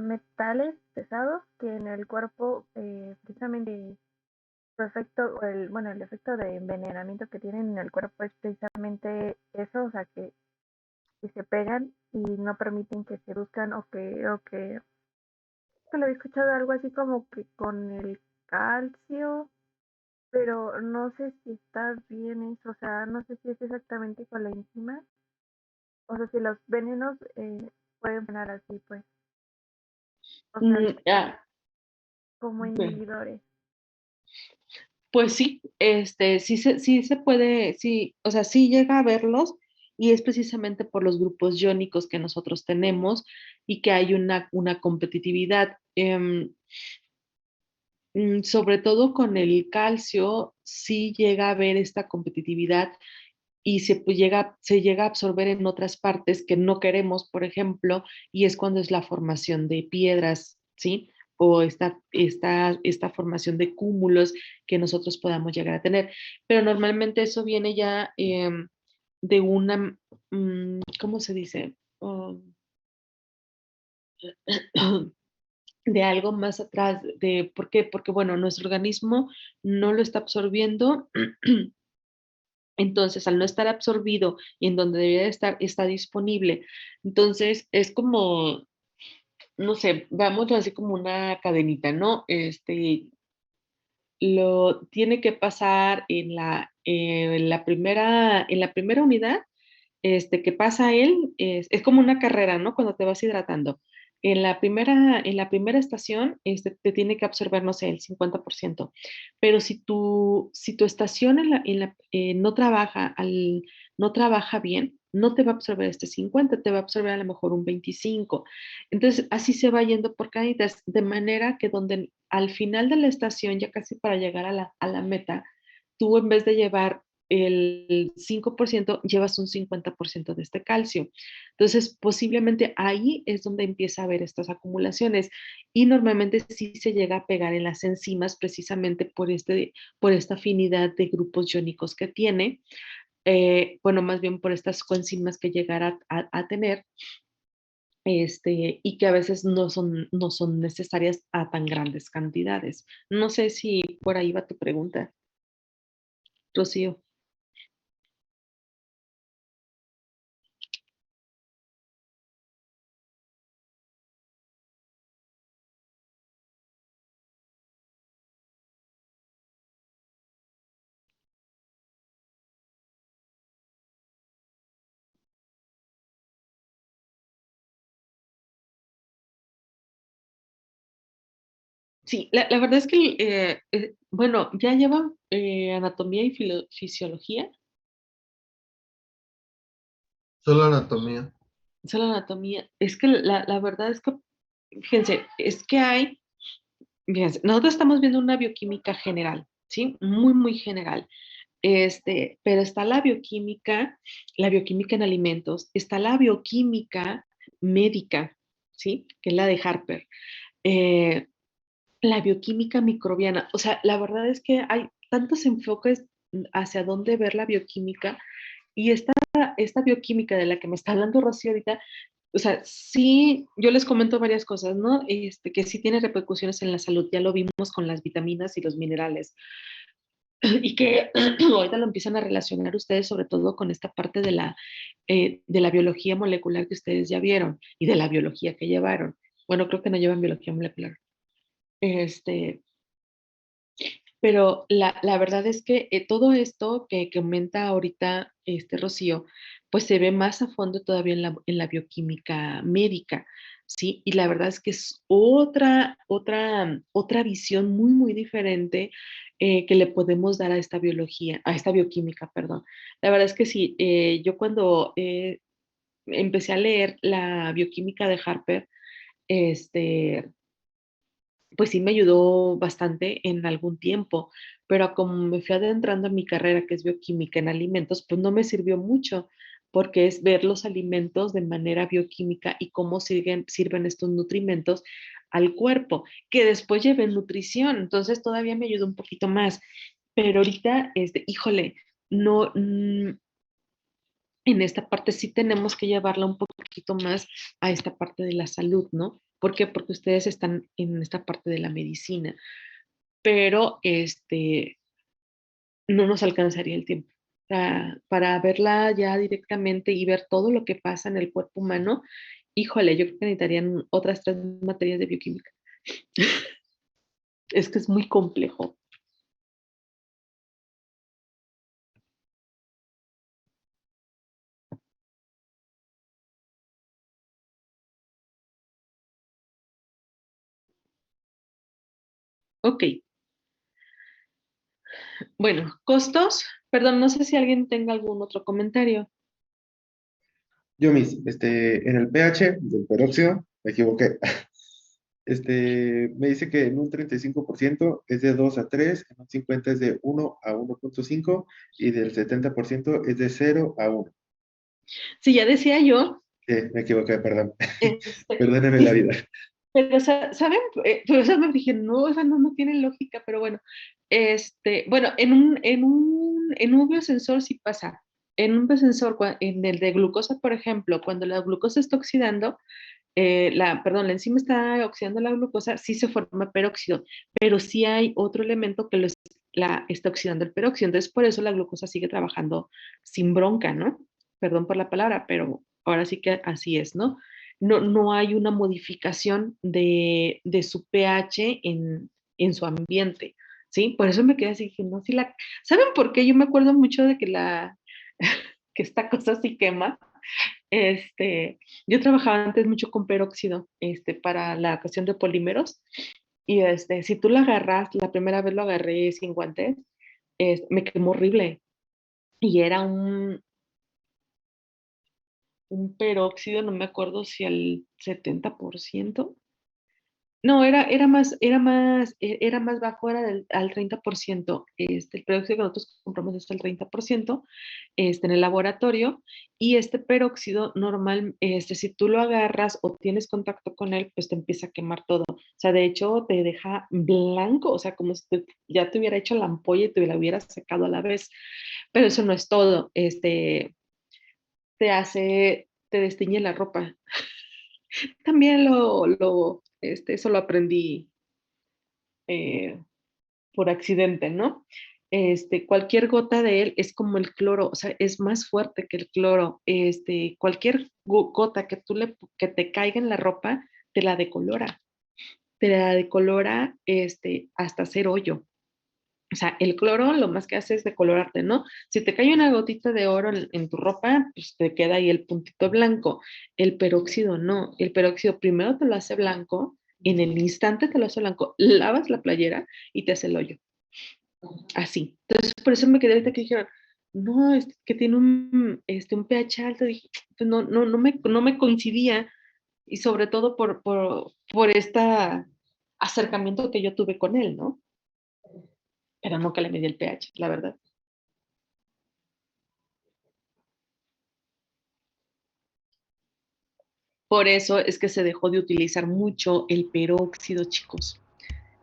metales pesados que en el cuerpo precisamente su efecto, o el efecto de envenenamiento que tienen en el cuerpo es precisamente eso, o sea, que se pegan y no permiten que se buscan que lo había escuchado algo así como que con el calcio, pero no sé si está bien eso, o sea, no sé si es exactamente con la enzima, o sea, si los venenos pueden frenar así, pues, o sea, Ah, como bueno, inhibidores. pues sí, sí se puede, sí, o sea, sí llega a verlos y es precisamente por los grupos iónicos que nosotros tenemos y que hay una competitividad. Sobre todo con el calcio, sí llega a haber esta competitividad y se llega a absorber en otras partes que no queremos, por ejemplo, y es cuando es la formación de piedras, ¿sí? O esta formación de cúmulos que nosotros podamos llegar a tener. Pero normalmente eso viene ya de una, ¿cómo se dice? De algo más atrás, ¿por qué? Porque, bueno, nuestro organismo no lo está absorbiendo. Entonces, al no estar absorbido y en donde debería de estar, está disponible. Entonces, es como, no sé, veámoslo así como una cadenita, ¿no? Lo tiene que pasar en la primera unidad, que pasa él, es como una carrera, ¿no? Cuando te vas hidratando. En la primera estación, te tiene que absorber, no sé, el 50%. Pero si tu estación no trabaja bien, no te va a absorber este 50, te va a absorber a lo mejor un 25. Entonces, así se va yendo por caditas, de manera que donde al final de la estación, ya casi para llegar a la meta, tú en vez de llevar el 5%, llevas un 50% de este calcio. Entonces, posiblemente ahí es donde empieza a haber estas acumulaciones y normalmente sí se llega a pegar en las enzimas precisamente por esta afinidad de grupos iónicos que tiene, bueno, más bien por estas coenzimas que llegará a tener, y que a veces no son necesarias a tan grandes cantidades. No sé si por ahí va tu pregunta, Rocío. Sí, la verdad es que, bueno, ya llevan anatomía y fisiología, Solo anatomía. solo anatomía. Es que la verdad es que, fíjense, es que fíjense, nosotros estamos viendo una bioquímica general, ¿sí? Muy, muy general. Pero está la bioquímica en alimentos, está la bioquímica médica, ¿sí? Que es la de Harper. Eh, la bioquímica microbiana. O sea, la verdad es que hay tantos enfoques hacia dónde ver la bioquímica y esta bioquímica de la que me está hablando Rocío ahorita, o sea, sí, yo les comento varias cosas, ¿no? Que sí tiene repercusiones en la salud, ya lo vimos con las vitaminas y los minerales, y que ahorita lo empiezan a relacionar ustedes sobre todo con esta parte de la biología molecular que ustedes ya vieron y de la biología que llevaron. Bueno, creo que no llevan biología molecular. Este, Pero la verdad es que todo esto que comenta ahorita Rocío, pues se ve más a fondo todavía en la bioquímica médica, ¿sí? Y la verdad es que es otra visión muy, muy diferente que le podemos dar a esta biología, a esta bioquímica, perdón. La verdad es que sí, yo cuando empecé a leer la bioquímica de Harper, este, pues sí me ayudó bastante en algún tiempo, pero como me fui adentrando en mi carrera, que es bioquímica en alimentos, pues no me sirvió mucho, porque es ver los alimentos de manera bioquímica y cómo sirven estos nutrimentos al cuerpo, que después lleven nutrición, entonces todavía me ayudó un poquito más, pero ahorita, híjole, no, en esta parte sí tenemos que llevarla un poquito más a esta parte de la salud, ¿no? ¿Por qué? Porque ustedes están en esta parte de la medicina. pero no nos alcanzaría el tiempo. Para verla ya directamente y ver todo lo que pasa en el cuerpo humano, híjole, yo creo que necesitarían otras 3 materias de bioquímica. Es que es muy complejo. Ok, bueno, costos. Perdón, no sé si alguien tenga algún otro comentario. Yo en el pH del peróxido, me equivoqué. Me dice que en un 35% es de 2 a 3, en un 50 es de 1 a 1,5 y del 70% es de 0 a 1. Sí, ya decía yo, Sí, me equivoqué, perdón. este, Perdónenme la dice- vida. pero, ¿saben? Pues, o sea, me dije, no, o sea, no tiene lógica, pero bueno, bueno, en un biosensor sí pasa. En un biosensor, en el de glucosa, por ejemplo, cuando la glucosa está oxidando, perdón, la enzima está oxidando la glucosa, sí se forma peróxido, pero sí hay otro elemento que está oxidando el peróxido. Entonces, por eso la glucosa sigue trabajando sin bronca, ¿no? Perdón por la palabra, pero ahora sí que así es, ¿no? No hay una modificación de su pH en su ambiente, ¿sí? Por eso me quedé así, dije, no, ¿saben por qué? Yo me acuerdo mucho de que que esta cosa sí quema. Yo trabajaba antes mucho con peróxido, para la cuestión de polímeros. Y si tú lo agarras, la primera vez lo agarré sin guantes, me quemó horrible. Y era un peróxido, no me acuerdo si al 70%. No, era más bajo, era al 30%. El peróxido que nosotros compramos es el 30%, en el laboratorio. Y este peróxido normal, si tú lo agarras o tienes contacto con él, pues te empieza a quemar todo. O sea, de hecho, te deja blanco, o sea, como si ya te hubiera hecho la ampolla y te la hubieras secado a la vez. Pero eso no es todo. Te destiñe la ropa. También eso lo aprendí eh, por accidente, ¿no? Cualquier gota de él es como el cloro, o sea, es más fuerte que el cloro. Cualquier gota que te caiga en la ropa, te la decolora, hasta hacer hoyo. O sea, el cloro lo más que hace es decolorarte, ¿no? Si te cae una gotita de oro en tu ropa, pues te queda ahí el puntito blanco. El peróxido no. El peróxido primero te lo hace blanco, en el instante te lo hace blanco, lavas la playera y te hace el hoyo. Así. Entonces, por eso me quedé ahorita que dijeron, no, es que tiene un pH alto. Dije, pues no me coincidía. Y sobre todo por este acercamiento que yo tuve con él, ¿no? Pero no que le medí el pH, la verdad. Por eso es que se dejó de utilizar mucho el peróxido, chicos.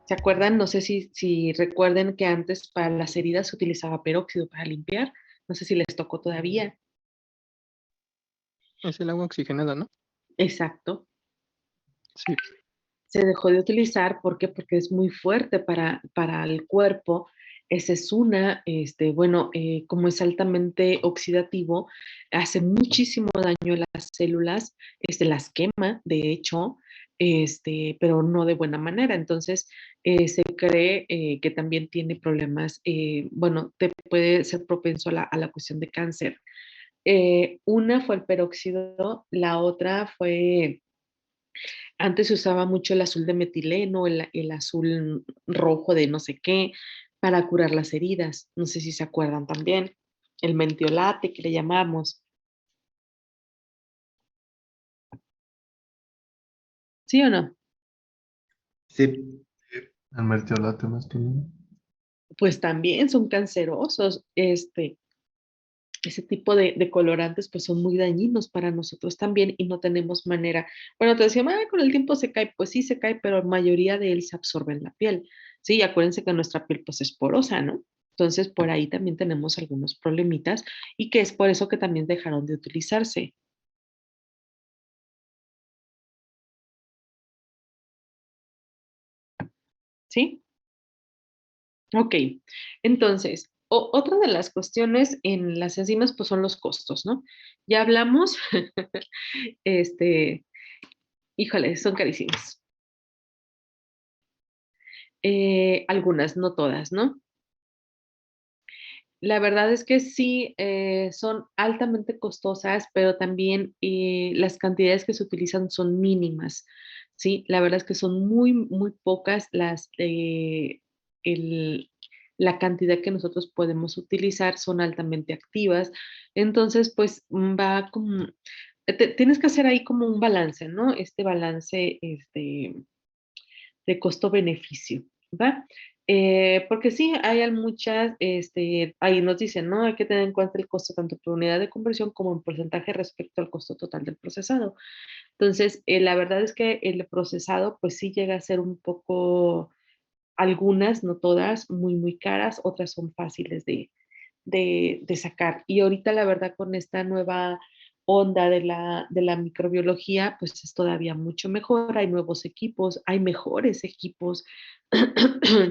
¿Se acuerdan? No sé si recuerden que antes para las heridas se utilizaba peróxido para limpiar. No sé si les tocó todavía. Es el agua oxigenada, ¿no? Exacto. Sí. Se dejó de utilizar, ¿por qué? Porque es muy fuerte para el cuerpo. Esa es una, bueno, como es altamente oxidativo, hace muchísimo daño a las células, las quema, de hecho, pero no de buena manera. Entonces, se cree que también tiene problemas, bueno, te puede ser propenso a la cuestión de cáncer. Una fue el peróxido, la otra fue antes se usaba mucho el azul de metileno, el azul rojo de no sé qué, para curar las heridas. No sé si se acuerdan también. El mentiolate que le llamamos. ¿Sí o no? Sí, El mertiolate más que nada. Pues también son cancerosos. Ese tipo de colorantes pues son muy dañinos para nosotros también y no tenemos manera. Bueno, te decía, con el tiempo se cae, pues sí se cae, pero la mayoría de él se absorbe en la piel. Sí, acuérdense que nuestra piel pues es porosa, ¿no? Entonces por ahí también tenemos algunos problemitas y que es por eso que también dejaron de utilizarse. ¿Sí? Ok, entonces, otra de las cuestiones en las enzimas, pues son los costos, ¿no? Ya hablamos, este, híjole, son carísimas. Algunas, no todas, ¿no? La verdad es que sí, son altamente costosas, pero también las cantidades que se utilizan son mínimas, ¿sí? La verdad es que son muy, muy pocas el- la cantidad que nosotros podemos utilizar, son altamente activas. Entonces, pues va como, tienes que hacer ahí como un balance, ¿no? Este balance, de costo-beneficio, ¿va? Porque sí, hay muchas, ahí nos dicen, ¿no? Hay que tener en cuenta el costo tanto por unidad de conversión como en porcentaje respecto al costo total del procesado. Entonces, la verdad es que el procesado, pues sí llega a ser un poco, algunas, no todas, muy, muy caras, otras son fáciles de sacar. Y ahorita, la verdad, con esta nueva onda de la microbiología, pues es todavía mucho mejor. Hay nuevos equipos, hay mejores equipos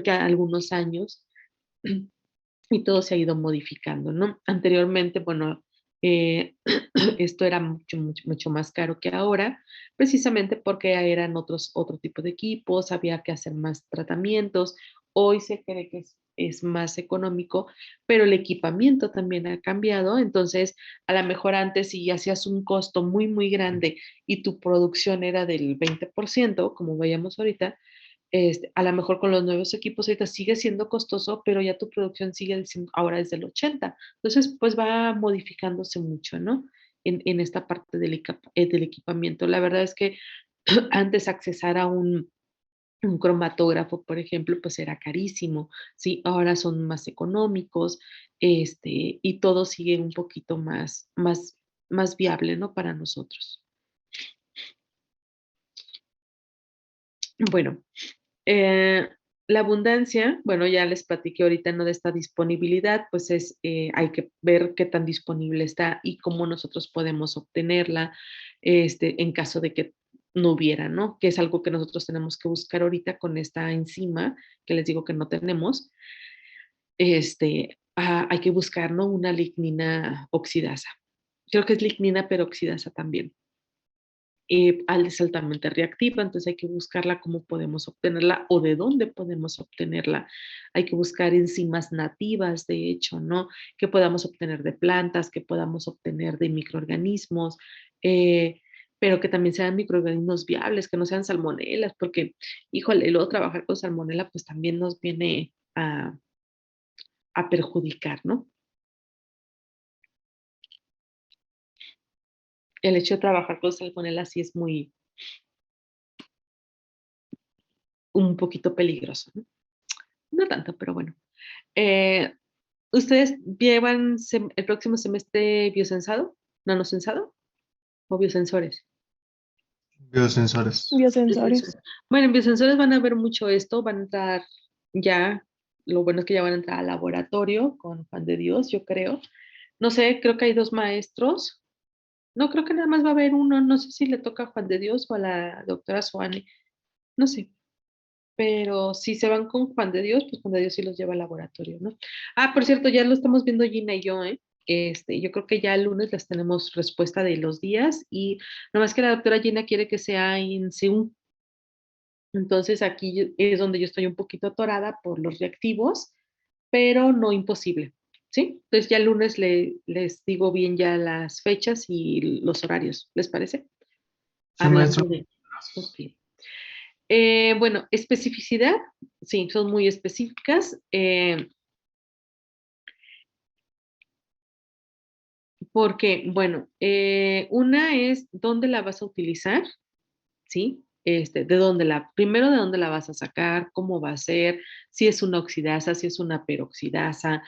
que algunos años y todo se ha ido modificando, ¿no? Anteriormente, bueno, esto era mucho, mucho, mucho más caro que ahora, precisamente porque eran otro tipo de equipos, había que hacer más tratamientos. Hoy se cree que es más económico, pero el equipamiento también ha cambiado. Entonces, a lo mejor antes si hacías un costo muy, muy grande y tu producción era del 20%, como veíamos ahorita, a lo mejor con los nuevos equipos ahorita sigue siendo costoso, pero ya tu producción sigue siendo, ahora es del 80. Entonces, pues va modificándose mucho, ¿no? En esta parte del equipamiento. La verdad es que antes accesar a un cromatógrafo, por ejemplo, pues era carísimo, ¿sí? Ahora son más económicos, y todo sigue un poquito más viable, ¿no? Para nosotros. Bueno, Eh, la abundancia, bueno, ya les platiqué ahorita, ¿no? De esta disponibilidad, pues hay que ver qué tan disponible está y cómo nosotros podemos obtenerla, en caso de que no hubiera, ¿no? Que es algo que nosotros tenemos que buscar ahorita con esta enzima, que les digo que no tenemos. Hay que buscar, ¿no? Una lignina oxidasa. Creo que es lignina peroxidasa también. Es altamente reactiva, entonces hay que buscarla cómo podemos obtenerla o de dónde podemos obtenerla. Hay que buscar enzimas nativas, de hecho, ¿no? Que podamos obtener de plantas, que podamos obtener de microorganismos, pero que también sean microorganismos viables, que no sean salmonelas, porque, híjole, luego trabajar con salmonela pues también nos viene a perjudicar, ¿no? El hecho de trabajar con salmonela sí es un poquito peligroso, ¿no? No tanto, pero bueno. Eh, ¿Ustedes llevan el próximo semestre biosensado, nanosensado o biosensores? Biosensores. Biosensores. Biosensores. Bueno, en biosensores van a ver mucho esto, van a entrar ya, lo bueno es que ya van a entrar al laboratorio con Juan de Dios, yo creo. No sé, creo que hay dos maestros. No, creo que nada más va a haber uno, no sé si le toca a Juan de Dios o a la doctora Suane, no sé. Pero si se van con Juan de Dios, pues Juan de Dios sí los lleva al laboratorio, ¿no? Ah, por cierto, ya lo estamos viendo Gina y yo, ¿eh? Yo creo que ya el lunes les tenemos respuesta de los días y nomás que la doctora Gina quiere que sea en C1. Entonces aquí es donde yo estoy un poquito atorada por los reactivos, pero no imposible, ¿sí? Entonces ya el lunes les digo bien ya las fechas y los horarios, ¿les parece? Sí, maestro. Hablando de... Ok. Bueno, especificidad, sí, son muy específicas, porque, bueno, una es dónde la vas a utilizar, ¿sí? Primero de dónde la vas a sacar, cómo va a ser, si es una oxidasa, si es una peroxidasa,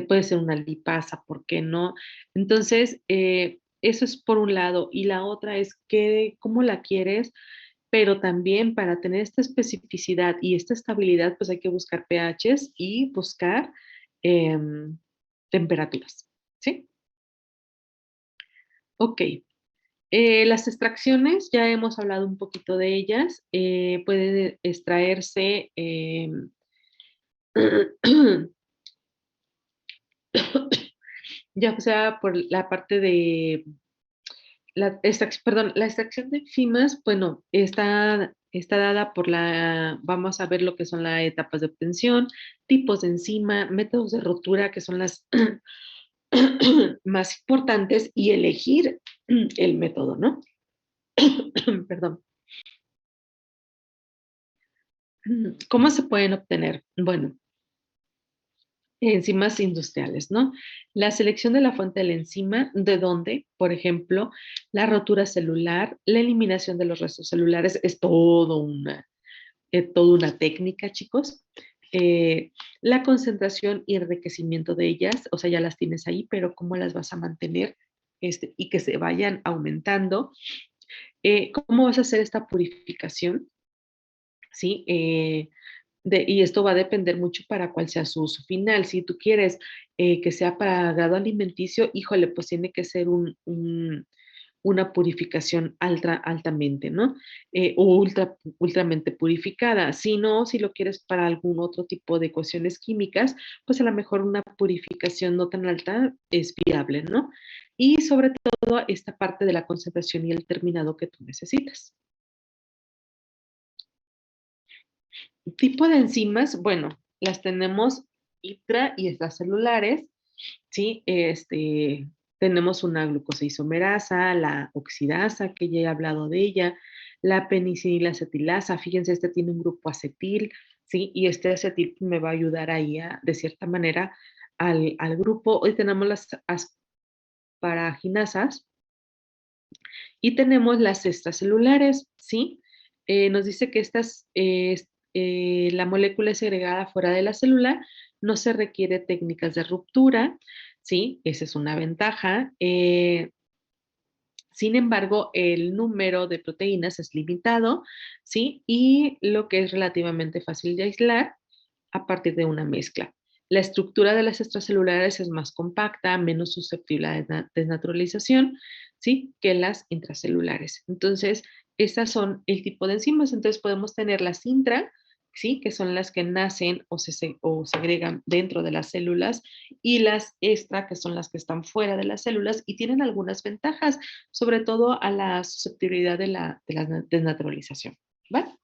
puede ser una lipasa, ¿por qué no? Entonces, eso es por un lado, y la otra es cómo la quieres, pero también para tener esta especificidad y esta estabilidad, pues hay que buscar pHs y buscar em, temperaturas, ¿sí? Ok. Las extracciones, ya hemos hablado un poquito de ellas. Puede extraerse ya sea por la parte de la extracción de enzimas, bueno, está dada por vamos a ver lo que son las etapas de obtención, tipos de enzima, métodos de rotura, que son las más importantes, y elegir el método, ¿no? Perdón. ¿Cómo se pueden obtener? Bueno, enzimas industriales, ¿no? La selección de la fuente de la enzima, ¿de dónde? Por ejemplo, la rotura celular, la eliminación de los restos celulares, es toda una técnica, chicos. La concentración y enriquecimiento de ellas, o sea, ya las tienes ahí, pero ¿cómo las vas a mantener y que se vayan aumentando? ¿Cómo vas a hacer esta purificación? ¿Sí? Y esto va a depender mucho para cuál sea su uso final. Si tú quieres que sea para grado alimenticio, híjole, pues tiene que ser una purificación altamente, ¿no? O ultramente purificada. Si no, si lo quieres para algún otro tipo de ecuaciones químicas, pues a lo mejor una purificación no tan alta es viable, ¿no? Y sobre todo esta parte de la concentración y el terminado que tú necesitas. Tipo de enzimas, bueno, las tenemos intra y extracelulares, ¿sí? Tenemos una glucosa isomerasa, la oxidasa, que ya he hablado de ella, la penicilina acetilasa, fíjense, este tiene un grupo acetil, ¿sí? Y este acetil me va a ayudar ahí, de cierta manera, al grupo. Hoy tenemos las asparaginasas y tenemos las extracelulares, ¿sí? Nos dice que la molécula es segregada fuera de la célula, no se requiere técnicas de ruptura, ¿sí? Esa es una ventaja. Sin embargo, el número de proteínas es limitado, ¿sí? Y lo que es relativamente fácil de aislar a partir de una mezcla. La estructura de las extracelulares es más compacta, menos susceptible a desnaturalización, ¿sí? Que las intracelulares. Entonces, estas son el tipo de enzimas. Entonces, podemos tener las intra, ¿sí? Que son las que nacen o segregan dentro de las células, y las extra, que son las que están fuera de las células y tienen algunas ventajas, sobre todo a la susceptibilidad de la desnaturalización. ¿Vale?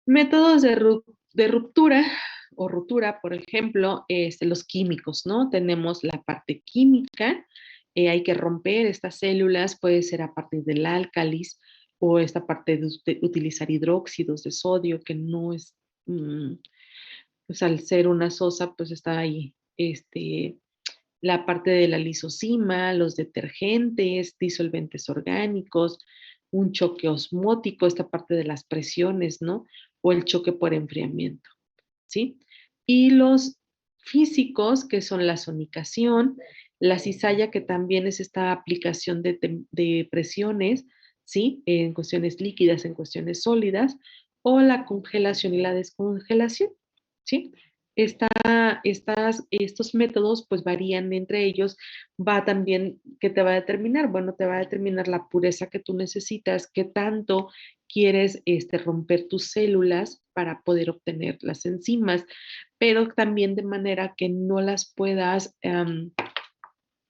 Métodos de ruptura o rotura, por ejemplo, los químicos, ¿no? Tenemos la parte química, hay que romper estas células, puede ser a partir del álcalis o esta parte de utilizar hidróxidos de sodio, que no es, pues al ser una sosa, pues está ahí, la parte de la lisosima, los detergentes, disolventes orgánicos, un choque osmótico, esta parte de las presiones, ¿no? O el choque por enfriamiento, ¿sí? Y los físicos, que son la sonicación, la cizalla, que también es esta aplicación de presiones, ¿sí? En cuestiones líquidas, en cuestiones sólidas, o la congelación y la descongelación, ¿sí? Estos métodos pues varían entre ellos, va también, ¿qué te va a determinar? Bueno, te va a determinar la pureza que tú necesitas, qué tanto quieres romper tus células para poder obtener las enzimas, pero también de manera que no las puedas,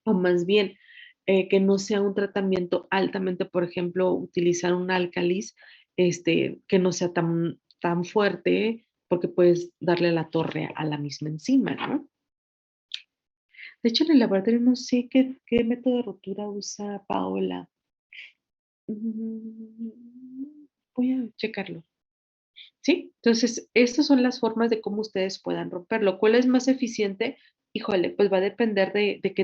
o más bien, que no sea un tratamiento altamente, por ejemplo, utilizar un álcalis, que no sea tan fuerte, porque puedes darle la torre a la misma enzima, ¿no? De hecho, en el laboratorio no sé qué método de rotura usa Paola. Voy a checarlo. ¿Sí? Entonces, estas son las formas de cómo ustedes puedan romperlo. ¿Cuál es más eficiente? Híjole, pues va a depender de qué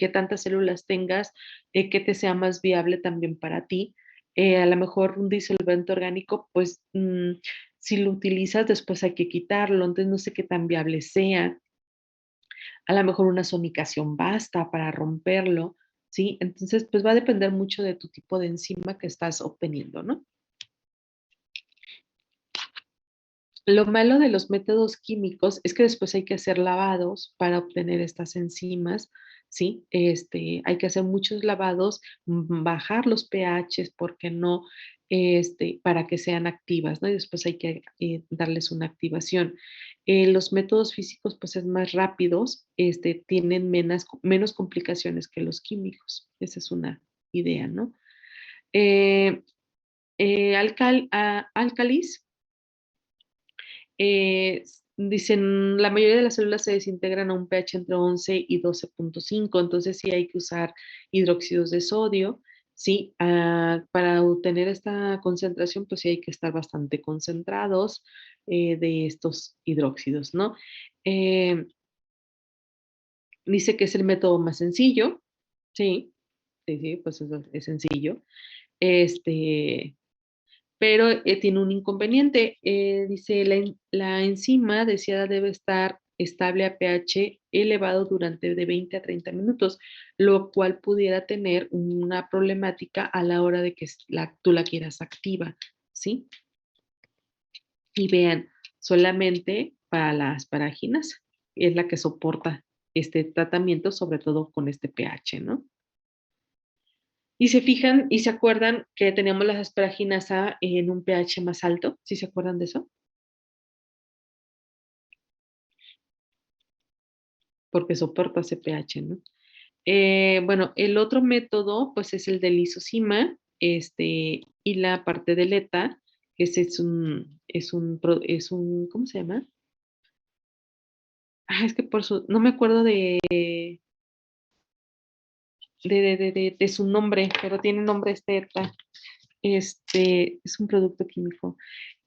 tantas células tengas, qué te sea más viable también para ti. A lo mejor un disolvente orgánico, pues si lo utilizas, después hay que quitarlo, entonces no sé qué tan viable sea. A lo mejor una sonicación basta para romperlo, ¿sí? Entonces, pues va a depender mucho de tu tipo de enzima que estás obteniendo, ¿no? Lo malo de los métodos químicos es que después hay que hacer lavados para obtener estas enzimas, ¿sí? Hay que hacer muchos lavados, bajar los pHs, porque no, para que sean activas, ¿no? Y después hay que darles una activación. Los métodos físicos, pues es más rápidos, tienen menos complicaciones que los químicos. Esa es una idea, ¿no? Eh, álcalis. Dicen, la mayoría de las células se desintegran a un pH entre 11 y 12.5, entonces sí hay que usar hidróxidos de sodio, ¿sí? Para obtener esta concentración, pues sí hay que estar bastante concentrados de estos hidróxidos, ¿no? Eh, Dice que es el método más sencillo, sí, sí, sí, pues es sencillo. Este, pero tiene un inconveniente. Dice, la enzima deseada debe estar estable a pH elevado durante de 20 a 30 minutos, lo cual pudiera tener una problemática a la hora de que tú la quieras activa, ¿sí? Y vean, solamente para las asparaginas es la que soporta este tratamiento, sobre todo con este pH, ¿no? Y se fijan y se acuerdan que teníamos las asparaginas A en un pH más alto, ¿sí se acuerdan de eso? Porque soporta ese pH, ¿no? Bueno, el otro método, pues es el del lisozima, y la parte del ETA, que es un, ¿cómo se llama? Ah, es que no me acuerdo de su nombre, pero tiene nombre este ETA. Es un producto químico.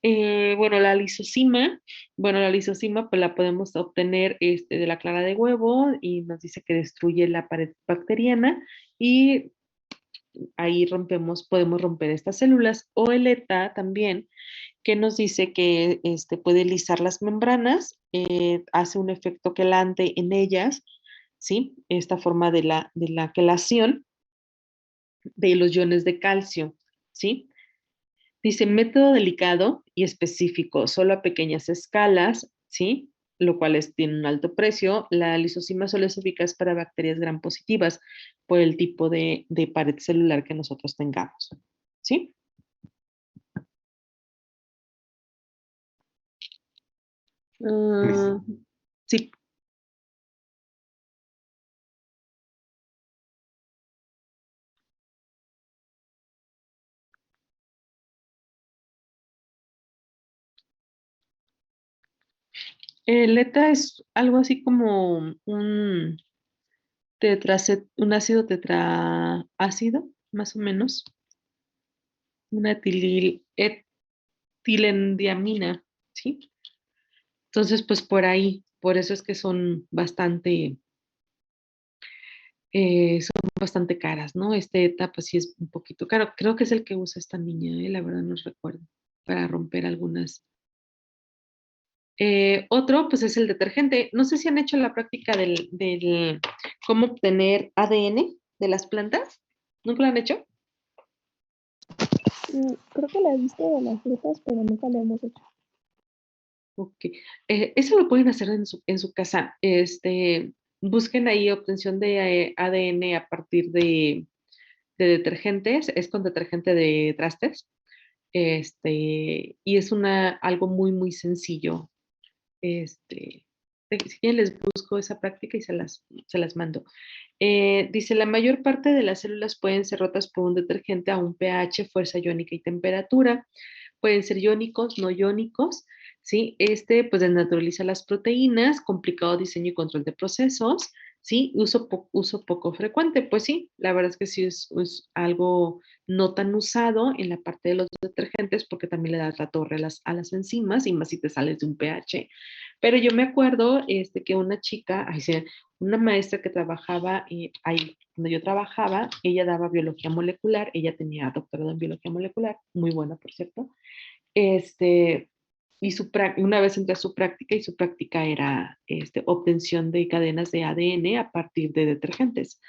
Bueno, la lisocima pues la podemos obtener de la clara de huevo y nos dice que destruye la pared bacteriana y ahí podemos romper estas células. O el ETA también, que nos dice que puede lisar las membranas, hace un efecto quelante en ellas, ¿sí? Esta forma de la quelación de los iones de calcio, ¿sí? Dice método delicado y específico, solo a pequeñas escalas, ¿sí? Lo cual tiene un alto precio. La lisozima solo es eficaz para bacterias gram positivas por el tipo de pared celular que nosotros tengamos, ¿sí? Ah, sí. El ETA es algo así como un ácido tetraácido, más o menos, una etilendiamina, ¿sí? Entonces, pues por eso es que son bastante caras, ¿no? Este etapa sí es un poquito caro. Creo que es el que usa esta niña, la verdad no recuerdo, para romper algunas. Otro, pues es el detergente. No sé si han hecho la práctica del cómo obtener ADN de las plantas. ¿Nunca lo han hecho? Creo que la he visto de las frutas, pero nunca la hemos hecho. Ok. Eso lo pueden hacer en su casa. Busquen ahí obtención de ADN a partir de detergentes. Es con detergente de trastes. Y es algo muy, muy sencillo. Si quieren les busco esa práctica y se las mando. Dice, la mayor parte de las células pueden ser rotas por un detergente a un pH, fuerza iónica y temperatura. Pueden ser iónicos, no iónicos, ¿sí? Pues desnaturaliza las proteínas, complicado diseño y control de procesos, ¿sí? Uso poco frecuente, pues sí, la verdad es que sí es algo no tan usado en la parte de los detergentes porque también le das la torre a las enzimas y más si te sales de un pH. Pero yo me acuerdo que una chica, ay, sí, una maestra que trabajaba ahí donde yo trabajaba, ella daba biología molecular, ella tenía doctorado en biología molecular, muy buena, por cierto. Una vez entré a su práctica y su práctica era obtención de cadenas de ADN a partir de detergentes.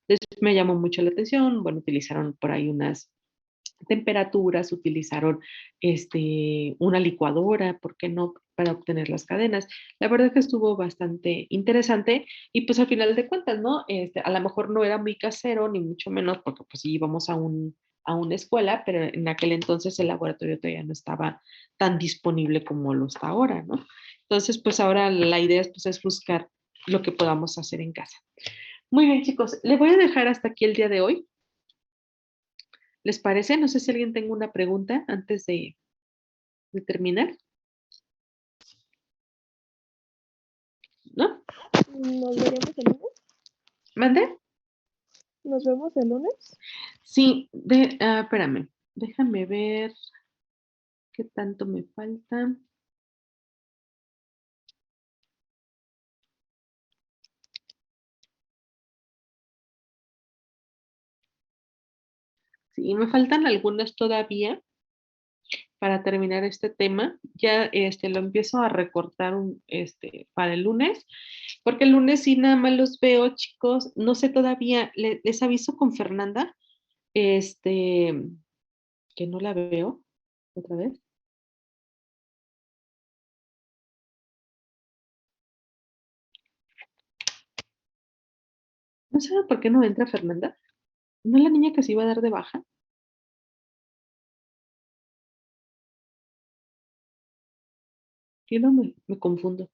Entonces me llamó mucho la atención, bueno, utilizaron por ahí temperaturas, utilizaron una licuadora, ¿por qué no? Para obtener las cadenas. La verdad que estuvo bastante interesante y pues al final de cuentas, ¿no? A lo mejor no era muy casero, ni mucho menos, porque pues sí íbamos a una escuela, pero en aquel entonces el laboratorio todavía no estaba tan disponible como lo está ahora, ¿no? Entonces, pues ahora la idea pues, es buscar lo que podamos hacer en casa. Muy bien, chicos, les voy a dejar hasta aquí el día de hoy. ¿Les parece? No sé si alguien tenga una pregunta antes de terminar. ¿No? ¿Nos veremos el lunes? ¿Mande? ¿Nos vemos el lunes? Sí, espérame, déjame ver qué tanto me falta. Sí, me faltan algunas todavía para terminar este tema. Ya lo empiezo a recortar para el lunes, porque el lunes sí nada más los veo, chicos. No sé todavía, les aviso con Fernanda, que no la veo otra vez. ¿No sabe por qué no entra Fernanda? ¿No es la niña que se iba a dar de baja? Yo no me confundo.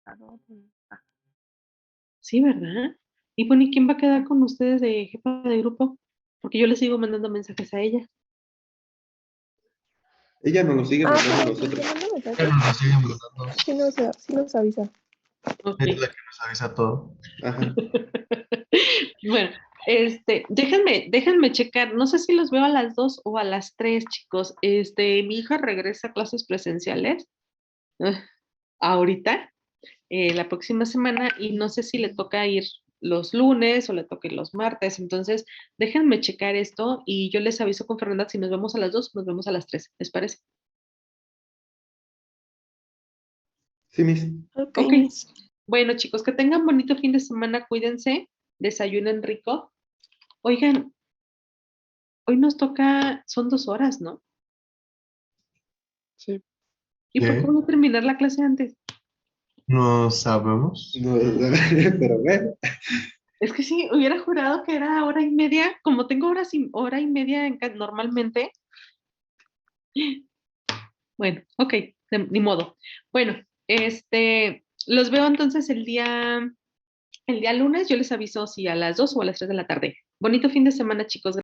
¿A dónde? Ah, Sí, ¿verdad? Y bueno, ¿y quién va a quedar con ustedes de jefa de grupo? Porque yo le sigo mandando mensajes a ella. Ella nos lo sigue Ah, mandando a pero si nosotros. te manda Ya mensaje, nos lo siguen mandando. sí nos avisa. Ok. Es la que nos avisa todo. Ajá. Bueno, déjenme checar. No sé si los veo a las 2 o a las 3, chicos. Mi hija regresa a clases presenciales ah, ahorita, la próxima semana, y no sé si le toca ir los lunes o le toca ir los martes. Entonces, déjenme checar esto y yo les aviso con Fernanda si nos vemos a las 2 o nos vemos a las 3. ¿Les parece? Sí, Miss. Ok, Ok. Miss. Bueno, chicos, que tengan bonito fin de semana, cuídense, desayunen rico. Oigan, hoy nos toca, son 2 horas, ¿no? Sí. ¿Y por qué ¿Qué? voy a terminar la clase antes? No sabemos. No, pero bueno. Es que sí, hubiera jurado que era hora y media, como tengo hora y media normalmente. Bueno, ok, ni modo. Bueno, los veo entonces el día lunes, yo les aviso si a las 2 o a las 3 de la tarde. Bonito fin de semana, chicos.